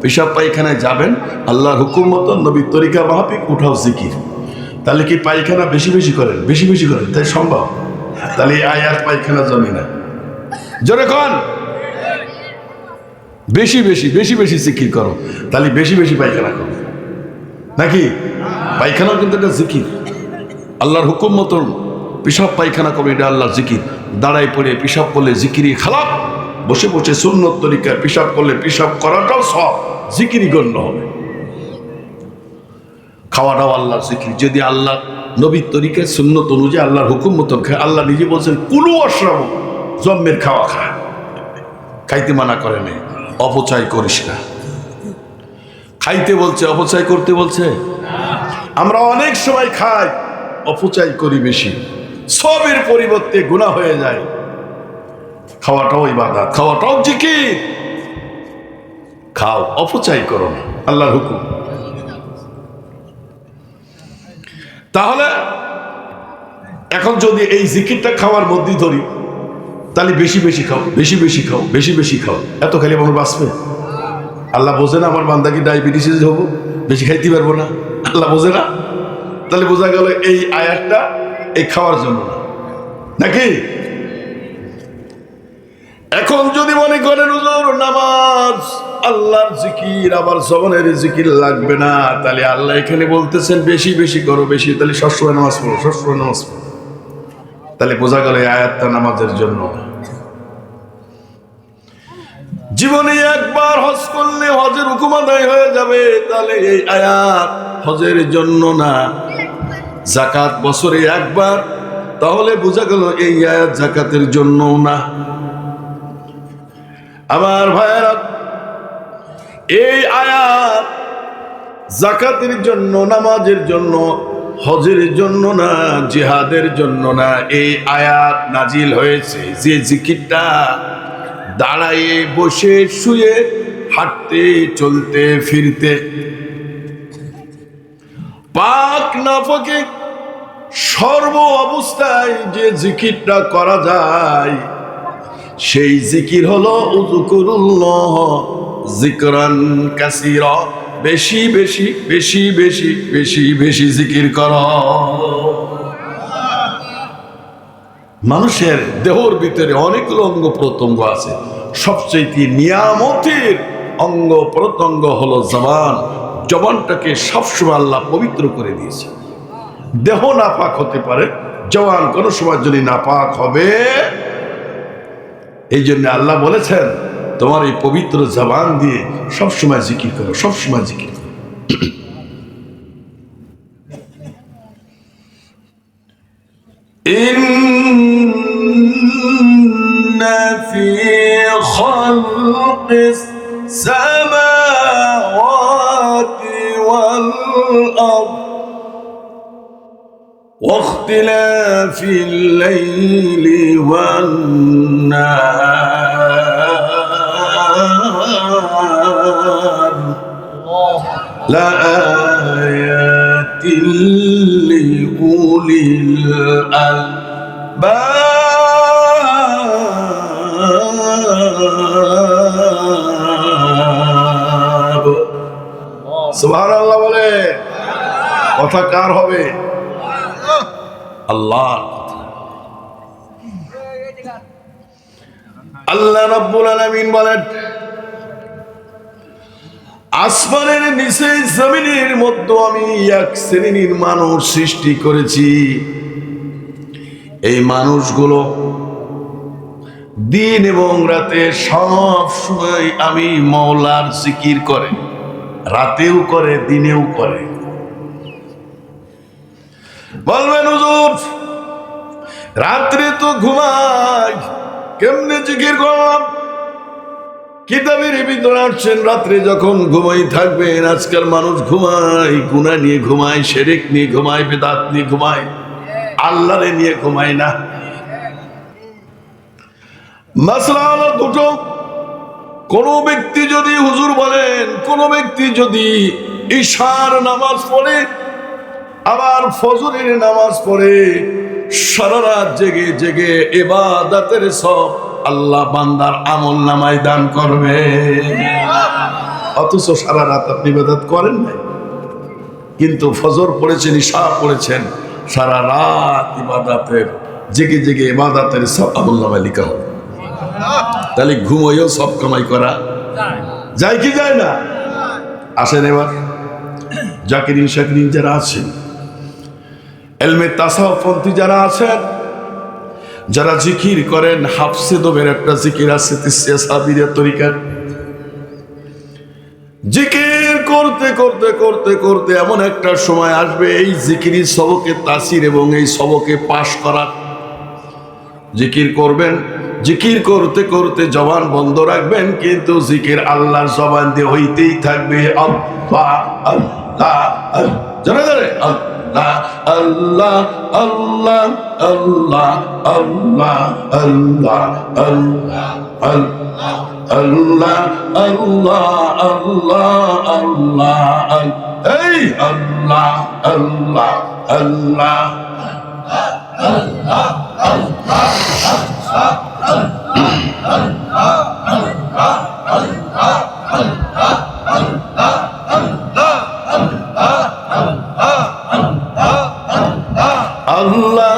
পেশাব পায়খানায় যাবেন, আল্লাহর হুকুম মতন নবীর তরিকা মাফিক উঠাও জিকির। তাহলে কি পায়খানা বেশি বেশি করেন? বেশি বেশি করেন, তাই সম্ভব? তাহলে এই আয়াত পায়খানা জমি না, জোরে কোন বেশি বেশি বেশি বেশি জিকির করো, তাহলে বেশি বেশি পায়খানা করো নাকি? পায়খানাও কিন্তু এটা জিকির, আল্লাহর হুকুম মতন পেশাব পায়খানা করবে, এটা আল্লাহর জিকির। দাঁড়াই পড়ে পেশাব করলে জিকিরই খালাপ, বসে বসে সুন্নত তরিকায় পেশাব করলে পেশাব করাটাও সব জিকিরই গণ্য হবে। খাওয়াটাও আল্লাহর জিকির, যদি আল্লাহ নবীর তরিকায় সুন্নত অনুযায়ী আল্লাহর হুকুম মতন খায়। আল্লাহ নিজে বলছেন কুলু ওয়াশরাবু, জন্মের খাওয়া খা, খাইতে মানা করে নেই, অপচয় করিস না। খাইতে বলছে, অপচয় করতে বলছে? আমরা অনেক সময় খাই, অপচয় করি বেশি, সবের পরিবর্তে গুনাহ হয়ে যায়। খাওয়াটাও ইবাদত, খাওয়াটাও জিকির। খাও, অপচয় করো না, আল্লাহর হুকুম। তাহলে এখন যদি এই জিকিরটা খাওয়ার মধ্যে ধরি, তাহলে বেশি বেশি খাও, বেশি বেশি খাও, বেশি বেশি খাও, এত খালি মানুষ বাঁচবে? আল্লাহ বোঝে না আমার বান্দা কি ডায়াবেটিস হবো, বেশি খাইতে পারবো না? আল্লাহ বোঝে না? তাহলে বোঝা গেল এই আয়াতটা এই খাওয়ার জন্য না, নাকি? এখন যদি মনে করেন হুজুর নামাজ আল্লাহর জিকির, আবার জবানের জিকির লাগবে না, তাহলে আল্লাহ এখানে বলতেছেন বেশি বেশি করো, বেশি, তাহলে সবসময় নামাজ পড়ো, সবসময় নামাজ পড়ো, তাহলে বোঝা গেল এই আয়াতটা নামাজের জন্য। জীবনে একবার হজ করলে হজের হুকুম আদায় হয়ে যাবে, তাহলে এই আয়াত হজের জন্য না। যাকাত বছরে একবার, তাহলে বোঝা গেল এই আয়াত যাকাতের জন্য না। আমার ভাইয়েরা, এই আয়াত যাকাতের জন্য, নামাজের জন্য, হজের জন্য না, জিহাদের জন্য না। এই আয়াত নাজিল হয়েছে যে জিকিরটা দাঁড়ায়ে বসে শুয়ে হাঁটতে চলতে ফিরতে পাক নাফাকে সর্ব অবস্থায় যে জিকিরটা করা যায়, সেই জিকির হলো উযকুরুল্লাহ যিকরান কাসীরা, বেশি বেশি বেশি বেশি বেশি বেশি জিকির করো। মানুষের দেহর ভিতরে অনেকগুলো অঙ্গ প্রত্যঙ্গ আছে, সবচেয়ে নিয়ামতের অঙ্গ প্রত্যঙ্গ হলো জবান। জবানটাকে সবসময় আল্লাহ পবিত্র করে দিয়েছে। দেহ নাপাক হতে পারে, জবান কোনো সময় যদি নাপাক হবে। এই জন্য আল্লাহ বলেছেন তোমার এই পবিত্র জবান দিয়ে সবসময় জিকির করো, সবসময় জিকির করো। ইন্না ফি খালকিস সামাওয়াতি ওয়াল আরদ واختلاف الليل والنهار لآيات لأولي الألباب সুবহানাল্লাহ বলে কথা কার হবে? আল্লাহ। আল্লাহ রাব্বুল আলামিন বলেন আসমানের নিচে জমিনের মধ্যে আমি এক শ্রেণীর মানুষ সৃষ্টি করেছি। এই মানুষগুলো দিন এবং রাতে সব সময় আমি মাওলার জিকির করে, রাতেও করে দিনেও করে। বলবেন হুজুর রাত্রে তো ঘুমাই, কেমনে জিকির করলাম? কিতাবের ভিতরে আসছেন রাত্রে যখন ঘুমাই থাকবেন। আজকাল মানুষ ঘুমায়, গুনাহ নিয়ে ঘুমায়, শিরক নিয়ে ঘুমায়, বিদআত নিয়ে ঘুমায়, আল্লাহরে নিয়ে ঘুমায় না। মাসলা হলো দুটো। কোন ব্যক্তি যদি হুজুর বলেন, কোন ব্যক্তি যদি ঈশার নামাজ পড়ে আবার ফজরের নামাজ পড়ে, সারা রাত জেগে জেগে ইবাদতের সব আল্লাহ বান্দার আমল নামায় দান করবে। অথচ সারা রাত আপনি ইবাদত করেন নাই, কিন্তু ফজর পড়েছেন, ঈশা পড়েছেন, সারা রাত ইবাদতের জেগে জেগে ইবাদতের সব আমল নামায় লেখা হবে। তাহলে ঘুমোয়ও সব কামাই করা যায় কি যায় না? আসেন এবার জাকিরিন শাকিরিন যারা আছেন, এলমে তাসাউফপন্থী যারা আছেন, যারা জিকির করেন, হাফসে দবের একটা জিকির আছে তিসিয়া সাবিরের তরিকার। জিকির করতে করতে করতে করতে এমন একটা সময় আসবে এই জিকিরি সবকে তাসির এবং এই সবকে পাশ করার। জিকির করবেন, জিকির করতে করতে জবান বন্ধ রাখবেন, কিন্তু জিকির আল্লাহর জবান দিয়ে হইতেই থাকবে। আল্লাহ আল্লাহ জানা জানে আল্লাহ আল্লাহ আল্লাহ আল্লাহ আল্লাহ আল্লাহ আল্লাহ আল্লাহ আল্লাহ আল্লাহ আল্লাহ এই আল্লাহ আল্লাহ আল্লাহ আল্লাহ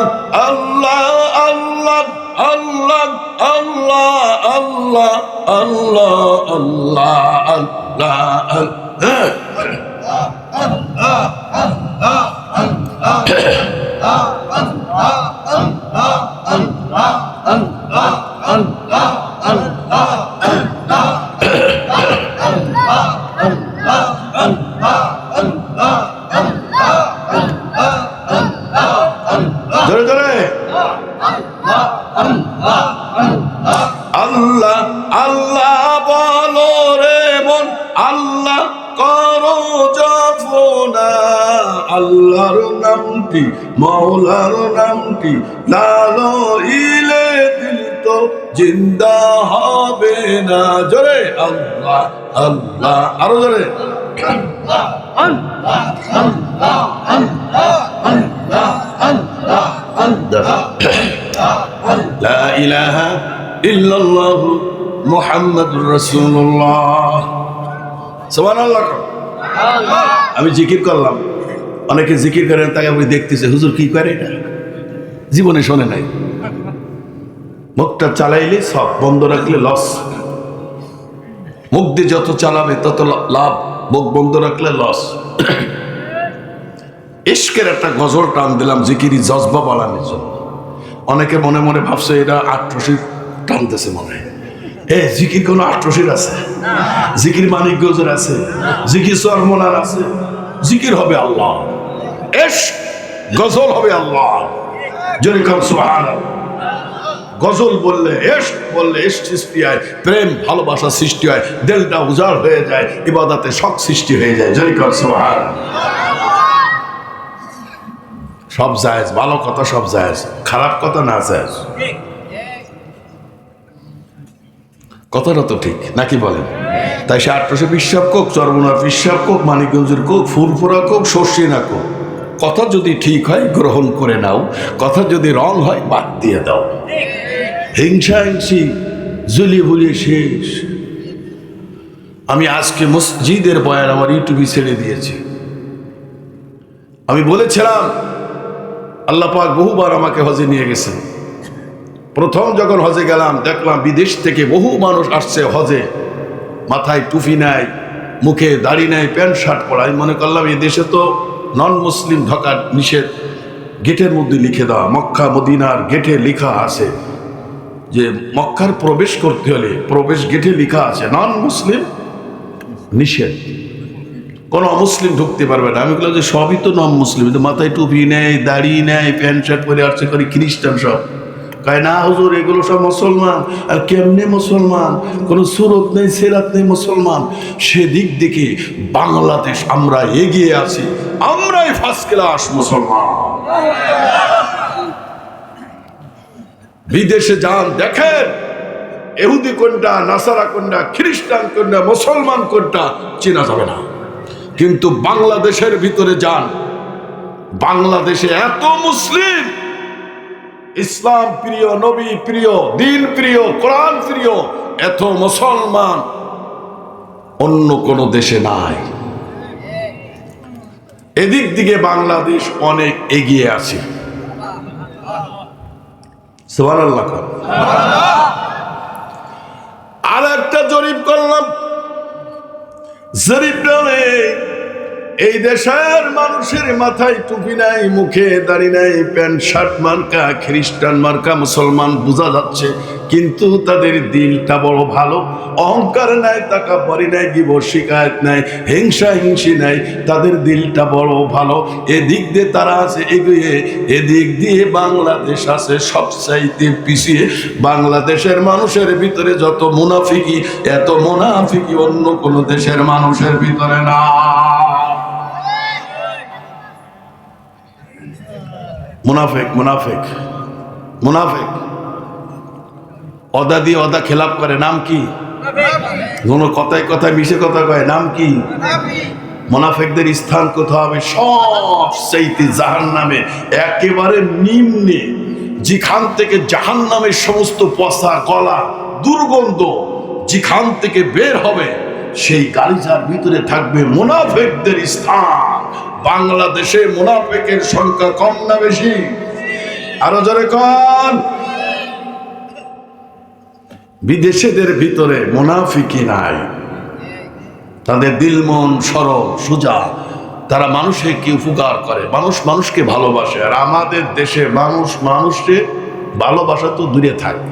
আল্লাহ আল্লাহ বলো রে মন, আল্লাহ করো জপনা। আল্লাহর নামটি মৌলার নামটি না লইলে দিল তো জিন্দা হবে না। জোরে আল্লাহ আল্লাহ, আরো জোরে আল্লাহ আল্লাহ আল্লাহ আল্লাহ আল্লাহ আল্লাহ আল্লাহ লা ইলাহা ইল্লাল্লাহু মুহাম্মাদুর রাসূলুল্লাহ। সুবহানাল্লাহ। আমি জিকির করলাম, অনেকে জিকির করেন, তাকে আপনি দেখতেছে হুজুর কি করে এটা, জীবনে শোনে নাই। মুখটা চালাইলে সব, বন্ধ রাখলে লস। মুখ দিয়ে যত চালাবে তত লাভ, মুখ বন্ধ রাখলে লস। ইশকের একটা গজল টান দিলাম জিকিরি জজবা বাড়ানোর জন্য। অনেকে মনে মনে ভাবছে এটা আট্রসির টানতেছে মনে হয়। জিকির কোন আট্রসির আছে? জিকির মানিকগঞ্জের আছে, জিকির চরমনার আছে। জিকির হবে আল্লাহ, ইশক গজল হবে আল্লাহ। যদি কাম সুবহানাল্লাহ। গজল বললে, ইশক বললে ইশক সৃষ্টি হয়, প্রেম ভালোবাসা সৃষ্টি হয়, দিলটা উজাড় হয়ে যায়, ইবাদতে শখ সৃষ্টি হয়ে যায়। যদি কাম সুবহানাল্লাহ। সব জায়েজ, ভালো কথা সব জায়েজ, খারাপ কথা না জায়েজ। কথাটা তো ঠিক নাকি বলেন? তাই সে আট্রসে পিসাব কোক, চরমনার পিসাব কোক, মানিকগঞ্জের কোক, ফুরফুরা কোক, সর্ষিনা কোক, কথা যদি ঠিক হয় গ্রহণ করে নাও, কথা যদি রং হয় বাদ দিয়ে দাও। হিংসা হিংসি জুলি বুলিয়ে শেষ। আমি আজকে মসজিদের বয়ান আমার ইউটিউবে ছেড়ে দিয়েছি। আমি বলেছিলাম আল্লাহ পাক বহুবার আমাকে হজে নিয়ে গেছেন। প্রথম যখন হজে গেলাম দেখলাম বিদেশ থেকে বহু মানুষ আসছে হজে, মাথায় টুপি নাই, মুখে দাড়ি নাই, প্যান্ট শার্ট পরা। আমি মনে করলাম এই দেশে তো নন মুসলিম ঢোকার নিষেধ, গেটের মধ্যে লিখে দেওয়া। মক্কা মদিনার গেটে লেখা আছে যে মক্কার প্রবেশ করতে হলে প্রবেশ গেটে লেখা আছে নন মুসলিম নিষেধ, কোনো অমুসলিম ঢুকতে পারবে না। আমি বললাম যে সবই তো নন মুসলিম, কিন্তু মাথায় টুপি নেই, দাড়ি নেই, প্যান্ট শার্ট পরে আসছে করে খ্রিস্টান সব। কয় না হুজুর এগুলো সব মুসলমান। আর কেমনে মুসলমান? কোনো সুরত নেই, সেরাত নেই মুসলমান। সেদিক থেকে বাংলাদেশ আমরা এগিয়ে আছি, আমরাই ফার্স্ট ক্লাস মুসলমান। বিদেশে যান দেখেন ইহুদি কোনটা, নাসারা কোনটা, খ্রিস্টান কোনটা, মুসলমান কোনটা চেনা যাবে না। কিন্তু বাংলাদেশের ভিতরে যান, বাংলাদেশে এত মুসলিম, ইসলাম প্রিয়, নবী প্রিয়, দিন প্রিয়, কোরআন প্রিয়, এত মুসলমান অন্য কোন দেশে নাই। এদিক দিকে বাংলাদেশ অনেক এগিয়ে আছে। সুবহানাল্লাহ। আর একটা জরিপ করলাম, জরিপটা এই দেশের মানুষের মাথায় টুপি নাই, মুখে দাড়ি নাই, প্যান্ট শার্ট মার্কা, খ্রিস্টান মার্কা মুসলমান বোঝা যাচ্ছে, কিন্তু তাদের দিলটা বড় ভালো, অহংকার নাই, তাকাব্বুরি নাই, গীবত শিকায়েত নাই, হিংসা হিংসি নাই, তাদের দিলটা বড় ভালো। এদিক দিয়ে তারা আছে এগিয়ে, এদিক দিয়ে বাংলাদেশ আছে সবচাইতে পিছিয়ে। বাংলাদেশের মানুষের ভিতরে যত মুনাফিকি, এত মুনাফিকি অন্য কোন দেশের মানুষের ভিতরে না। মুনাফিক মুনাফিক মুনাফিক, অদা দিয়ে অদা খেলাপ করে, নাম কি? কোন কথায় কথায় মিশে কথা কয়, নাম কি? মুনাফিকদের স্থান কোথাও হবে? সব সেইতে জাহান্নামে, একেবারে নিম্নে, যেখান থেকে জাহান্নামের সমস্ত পচা গলা দুর্গন্ধ যেখান থেকে বের হবে, সেই গালিচার ভিতরে থাকবে মুনাফিকদের স্থান। বাংলাদেশে মুনাফিকের সংখ্যা কম না বেশি? আরো জোরে কন। বিদেশিদের ভিতরে মুনাফিকি নাই, তাদের দিল মন সরল সোজা, তারা মানুষকে উপকার করে, মানুষ মানুষকে ভালোবাসে। আর আমাদের দেশে মানুষ মানুষকে ভালোবাসা তো দূরে থাকে,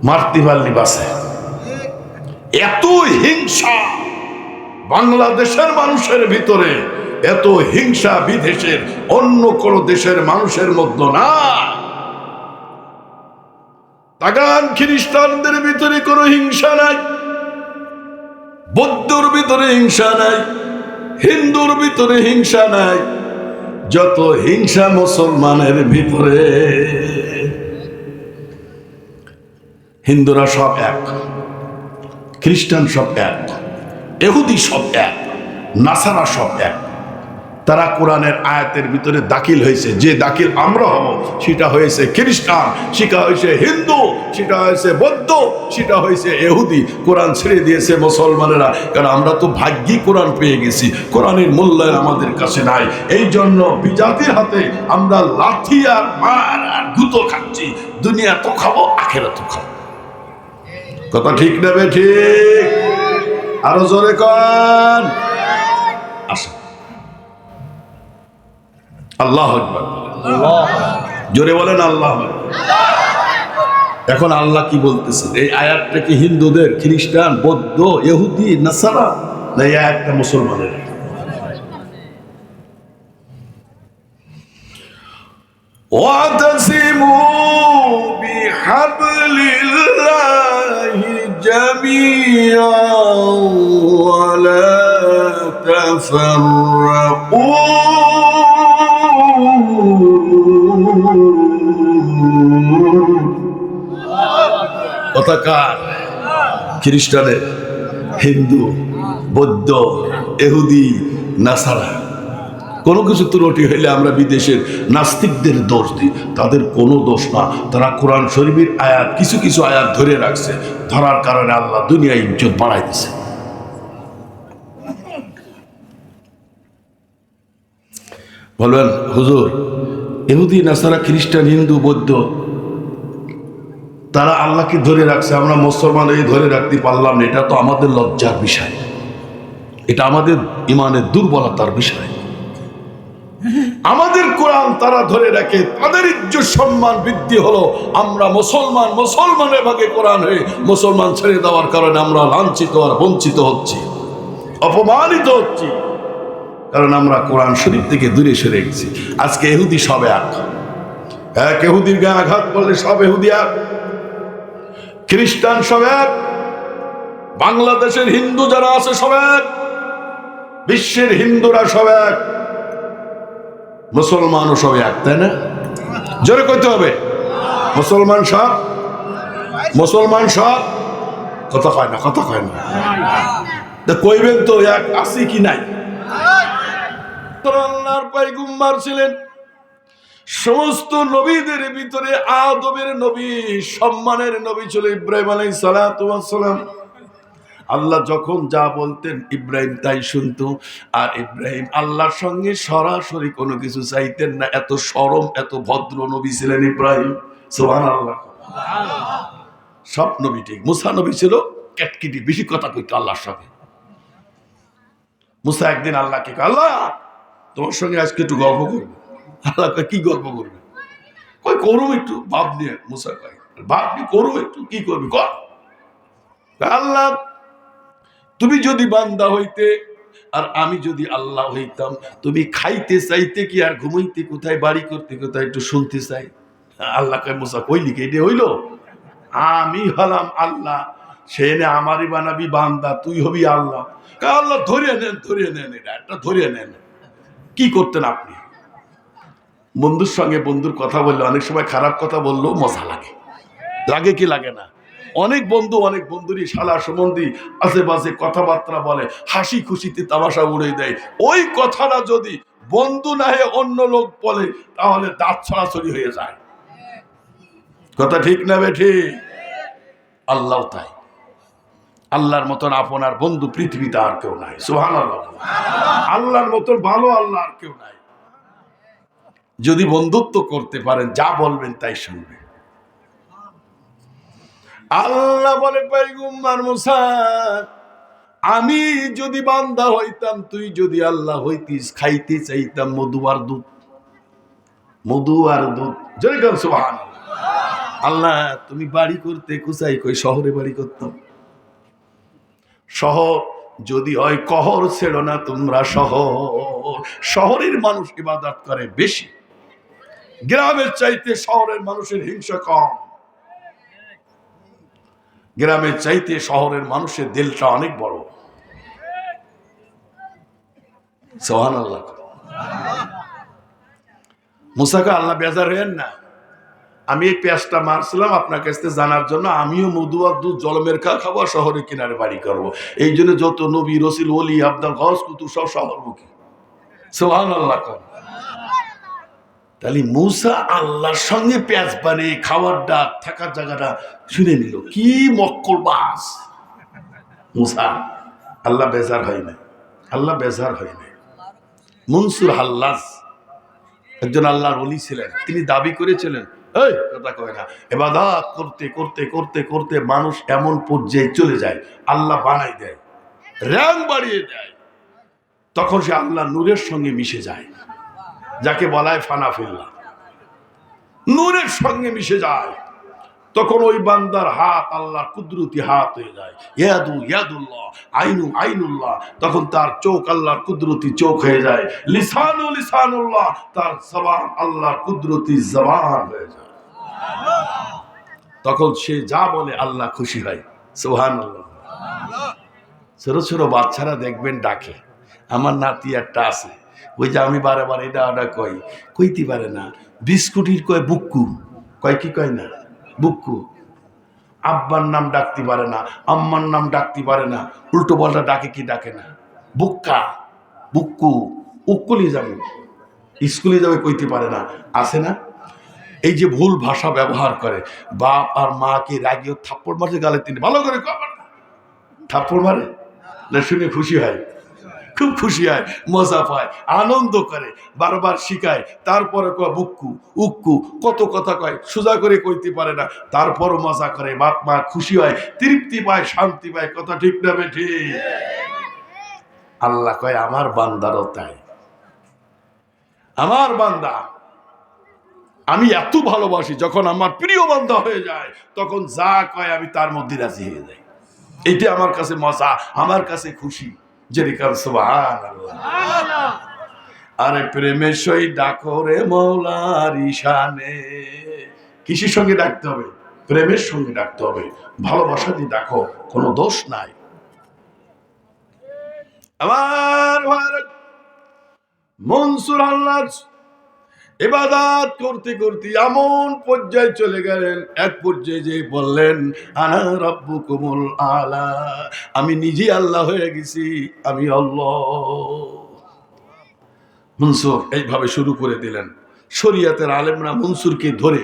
মারতে পারলি বাসে। এত হিংসা বাংলাদেশের মানুষের ভিতরে, এত হিংসা বিদেশের অন্য কোন দেশের মানুষের মধ্যে না। তাগান খ্রিস্টানদের ভিতরে কোনো হিংসা নাই, বৌদ্ধর ভিতরে হিংসা নাই, হিন্দুর ভিতরে হিংসা নাই, যত হিংসা মুসলমানের ভিতরে। হিন্দুরা সব এক, খ্রিস্টান সব এক, ইহুদি সব এক, নাসারা সব এক। তারা কোরআনের আয়াতের ভিতরে দাখিল হয়েছে, যে দাখিল আমরা হব সেটা হয়েছে খ্রিস্টান, সেটা হয়েছে হিন্দু, সেটা হয়েছে বৌদ্ধ, সেটা হয়েছে ইহুদি। কোরআন ছেড়ে দিয়েছে মুসলমানেরা, কারণ আমরা তো ভাগ্যি কোরআন পেয়ে গেছি, কোরআনের মূল্যায়ন আমাদের কাছে নাই। এই জন্য বিজাতির হাতে আমরা লাঠি আর মার আর গুঁতো খাচ্ছি, দুনিয়া তো খাবো, আখেরাত তো খাবো। কথা ঠিক নেবে ঠিক, আরো জোরে কন। আসো, আল্লাহু আকবার, জোরে বলেন আল্লাহু আকবার। এখন আল্লাহ কি বলতেছেন? এই আয়াতটা কি হিন্দুদের, খ্রিস্টান, বৌদ্ধ, ইহুদি, নাসারা, না এই আয়াতটা মুসলমানের? ওয়াতাসিমু বিহাবলিল্লাহি জামিআন ওয়া লা তাফাররাকু। কথাকার খ্রিস্টানের, হিন্দু, বৌদ্ধ, ইহুদি, নাসারা কোনো কিছু ত্রুটি হইলে আমরা বিদেশের নাস্তিকদের দোষ দিই। তাদের কোনো দোষ না, তারা কোরআন শরীফের আয়াত, কিছু কিছু আয়াত ধরে রাখছে, ধরার কারণে আল্লাহ দুনিয়ায় ইজ্জত বাড়াই দিছে। বলবেন হুজুর, ইহুদি, নাসারা, খ্রিস্টান, হিন্দু, বৌদ্ধ তারা আল্লাহকে ধরে রাখছে, আমরা মুসলমান এই ধরে রাখতে পারলাম না, এটা তো আমাদের লজ্জার বিষয়, এটা আমাদের ইমানের দুর্বলতার বিষয়। আমাদের কোরআন তারা ধরে রাখে, তাদের ইজ্জত সম্মান বৃদ্ধি হলো। আমরা মুসলমান, মুসলমানের ভাগে কোরআন হয়ে মুসলমান ছেড়ে দেওয়ার কারণে আমরা লাঞ্ছিত আর বঞ্চিত হচ্ছি, অপমানিত হচ্ছি, কারণ আমরা কোরআন শরীফ থেকে দূরে সরে গেছি। আজকে ইহুদি সব এক ইহুদির গায়ে আঘাত করলে সব ইহুদি এক, খ্রিস্টান সব এক, বাংলাদেশের হিন্দু যারা আছে সব এক, বিশ্বের হিন্দুরা সব এক, মুসলমানও সব এক, তাই না? জোরে কইতে হবে, মুসলমান সব, মুসলমান সব। কথা কয় না, কথা কয় না, কইবেন তো এক আছে কি নাই? আল্লাহর পয়গম্বর ছিলেন, সমস্ত নবীদের ভিতরে আদবের নবী, সম্মানের নবী ছিল ইব্রাহিম আলাইহিস সালাতু ওয়াস সালাম। আল্লাহ যখন যা বলতেন ইব্রাহিম তাই শুনতো, আর ইব্রাহিম আল্লাহর সঙ্গে সরাসরি কোনো কিছু চাইতেন না। এত সরম, এত ভদ্র নবী ছিলেন ইব্রাহিম, সুবহানাল্লাহ। সব নবী ঠিক, মুসা নবী ছিল ক্যাটকিটি, বেশি কথা কইতো আল্লাহর সঙ্গে। মুসা একদিন আল্লাহকে কয়, আল্লাহ তোমার সঙ্গে আজকে একটু গল্প করবো। আল্লাহ কয়, কি গল্প করবে? কই করো একটু, বাপ নিয়ে। মুসা কয়, বাপ নিয়ে করো একটু, কি করবি কর। আল্লাহ তুমি যদি বান্দা হইতে আর আমি যদি আল্লাহ হইতাম, তুমি খাইতে চাইতে কি আর ঘুমাইতে কোথায়, বাড়ি করতে কোথায়, একটু শুনতে চাই। আল্লাহ কয়, মুসা কইলি কি এটা হইল? আমি হলাম আল্লাহ, সে নে আমারই বানাবি বান্দা, তুই হবি আল্লাহ। আল্লাহ ধরিয়ে নেন, ধরিয়ে নেন, এটা একটা ধরিয়ে নেন। কি করতেন আপনি? বন্ধুর সঙ্গে বন্ধুর কথা বললে অনেক সময় খারাপ কথা বললেও মজা লাগে, লাগে কি লাগে না? অনেক বন্ধু অনেক বন্ধুরই শালা সম্বন্ধী আশেপাশে কথাবার্তা বলে, হাসি খুশিতে তামাশা উড়ে দেয়। ওই কথাটা যদি বন্ধু না হয়ে অন্য লোক বলে, তাহলে দাঁত ছড়াছড়ি হয়ে যায়। কথা ঠিক না বেঠি? আল্লাহ তাই, আল্লাহর মতন আপনার বন্ধু পৃথিবীতে আর কেউ নাই। সুবহানাল্লাহ। আল্লাহর মতন ভালো আল্লাহ আর কেউ নাই। যদি বন্ধুত্ব করতে পারেন, যা বলবেন তাই শুনবে। আল্লাহ বলে, পয়গম্বর মুসা, আমি যদি বান্দা হইতাম, তুই যদি আল্লাহ হইতিস, খাইতে চাইতাম মধু আর দুধ, মধু আর দুধ। জয় গান সুবহানাল্লাহ। আল্লাহ তুমি বাড়ি করতে কোথায়? কই শহরে বাড়ি করতাম। শহর যদি হয় কহর ছেড়ো না তোমরা শহর। শহরের মানুষ ইবাদত করে বেশি, গ্রামের চাইতে শহরের মানুষের হিংসা কম। গ্রামের চাইতে শহরের মানুষের দিলটা অনেক বড়। সুবহানাল্লাহ। মুসাকে আল্লাহ বেজার হয়েন না, আমি এই পেঁয়াজটা মারছিলাম আপনার কাছ থেকে জানার জন্য, আমিও মধু আর দুধ জলমের খাবো, শহরের কিনারে বাড়ি করবো। এই জন্য যত নবী রসুল ওলি আব্দাল গস কুতুব সব শহরমুখী। সুবহানাল্লাহ। তাহলে মুসা আল্লাহর সঙ্গে পেঁয়াজ বানিয়ে খাওয়ার ডাক, থাকার জায়গাটা শুনে নিল। কি মক্কল বাস মুসা। আল্লাহ বেজার হয় না, আল্লাহ বেজার হয় না। মনসুর হাল্লাস একজন আল্লাহর ওলি ছিলেন, তিনি দাবি করেছিলেন এই কথা কয় না। ইবাদত করতে করতে করতে করতে মানুষ এমন পর্যায়ে চলে যায়, আল্লাহ বানাই দেয়, র্যাঙ্ক বাড়িয়ে দেয়, তখন সে আল্লাহ নূরের সঙ্গে মিশে যায়, যাকে বলায় ফানা ফিল্লাহ, নূরের সঙ্গে মিশে যায়। তখন ওই বান্দার হাত আল্লাহর কুদরতি হাত হয়ে যায়, ইয়াদু ইয়াদুল্লাহ, আইনু আইনুল্লাহ। তখন তার চোখ আল্লাহর কুদরতি চোখ হয়ে যায়, লিসানু লিসানুল্লাহ, তার জবান আল্লাহর কুদরতি জবান হয়ে যায়। তখন সে যা বলে আল্লাহ খুশি হয়। সুবহানাল্লাহ। ছোট ছোট বাচ্চারা দেখবেন ডাকে, আমার নাতি একটা আছে, ওই যে আমি বারে বারে এটা ওটা কইতে পারে না, বিস্কুটির কয় বুক্কু, কয় কি কয় না বুক্কু। আব্বার নাম ডাকতে পারে না, আম্মার নাম ডাকতে পারে না, উল্টো পাল্টা ডাকে কি ডাকে না, বুক্কা বুক্কু। উক্কুলি যাবে, স্কুলে যাবে, কইতে পারে না, আছে না? এই যে ভুল ভাষা ব্যবহার করে, বাপ আর মাকে রাগিয়ে থাপ্পড় মারছে গালে, তিনি ভালো করে থাপ্পড় মারে না, শুনে খুশি হয়, খুব খুশি হয়, মজা পায়, আনন্দ করে, বারবার শিখায়। তারপরে কয় বুক্কু উক্কু, কত কথা কয়, সোজা করে কইতে পারে না, তারপরও মজা করে, বাপ মা খুশি হয়, তৃপ্তি পায়, শান্তি পায়। কথা ঠিক না বেঠি? আল্লাহ কয় আমার বান্দারও তাই। আমার বান্দা আমি এত ভালোবাসি, যখন আমার প্রিয় বান্দা হয়ে যায় তখন যা কয় আমি তার মধ্যে রাজি হয়ে যাই। এইটা আমার কাছে মজা, আমার কাছে খুশি। যেরকম সুবহানাল্লাহ। আরে প্রেমের সই ডাকো রে মৌলার ঈশানে। কিসের সঙ্গে ডাকতে হবে? প্রেমের সঙ্গে ডাকতে হবে, ভালোবাসা দিয়ে ডাকো, কোনো দোষ নাই। আমার মনসুর আল্লাহ ইবাদত করতে করতে এমন পর্যায়ে চলে গেলেন, এক পর্যায়ে যে বললেন আনা রাব্বুকুমুল আলা, আমি নিজে আল্লাহ হয়ে গেছি, আমি আল্লাহ। মনসুর এইভাবে শুরু করে দিলেন। শরিয়াতের আলেমরা মনসুরকে ধরে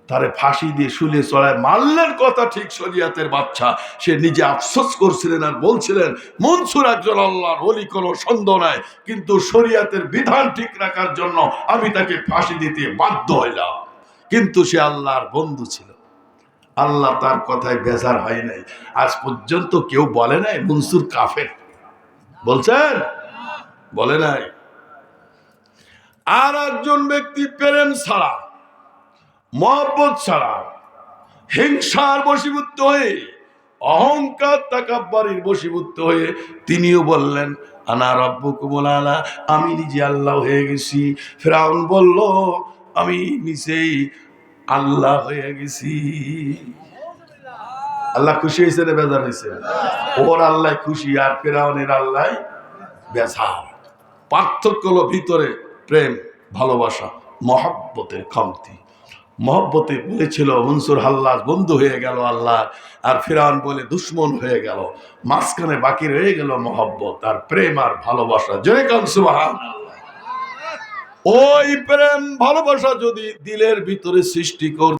তারে ফাঁসি দিয়ে শুলে চড়ায় মারলেন, কথা ঠিক, শরিয়াতের বাচ্চা। সে নিজে আফসোস করছিলেন আর বলছিলেন মনসুর একজন আল্লাহর ওলি, কোনো সন্দেহ নাই, কিন্তু শরিয়াতের বিধান ঠিক রাখার জন্য আমি তাকে ফাঁসি দিতে বাধ্য হইলাম। কিন্তু সে আল্লাহর বন্ধু ছিল, আল্লাহ তার কথায় বেজার হয় নাই। আজ পর্যন্ত কেউ বলে নাই মনসুর কাফের, বলছেন? বলে নাই। আর একজন ব্যক্তি প্রেম ছাড়া, মহব্বত ছাড়া, হিংসার বশীভূত হয়ে, অহংকার তাকাব্বুরের বশীভূত হয়ে তিনিও বললেন আনা রাব্বুকুমুল আলা, আমি নিজে আল্লাহ হয়ে গেছি। ফিরআউন বলল আমি নিজেই আল্লাহ হয়ে গেছি। আল্লাহ খুশি হয়েছে না বেজার হয়েছে? ওর আল্লাহ খুশি আর ফিরআউনের আল্লাহ বেজার। পার্থক্য হলো ভিতরে প্রেম, ভালোবাসা, মহব্বতের খামতি। মহব্বতে বলেছিল মনসুর হাল্লাজ বন্ধু হয়ে গেল আল্লাহ, আর ফিরআউন বলে দুশ্মন হয়ে গেল। মাঝখানে বাকি রয়ে গেল মহব্বত আর প্রেম আর ভালোবাসা। জয় কান সুবহানাল্লাহ। ওই প্রেম ভালোবাসা যদি দিলের ভিতরে সৃষ্টি কর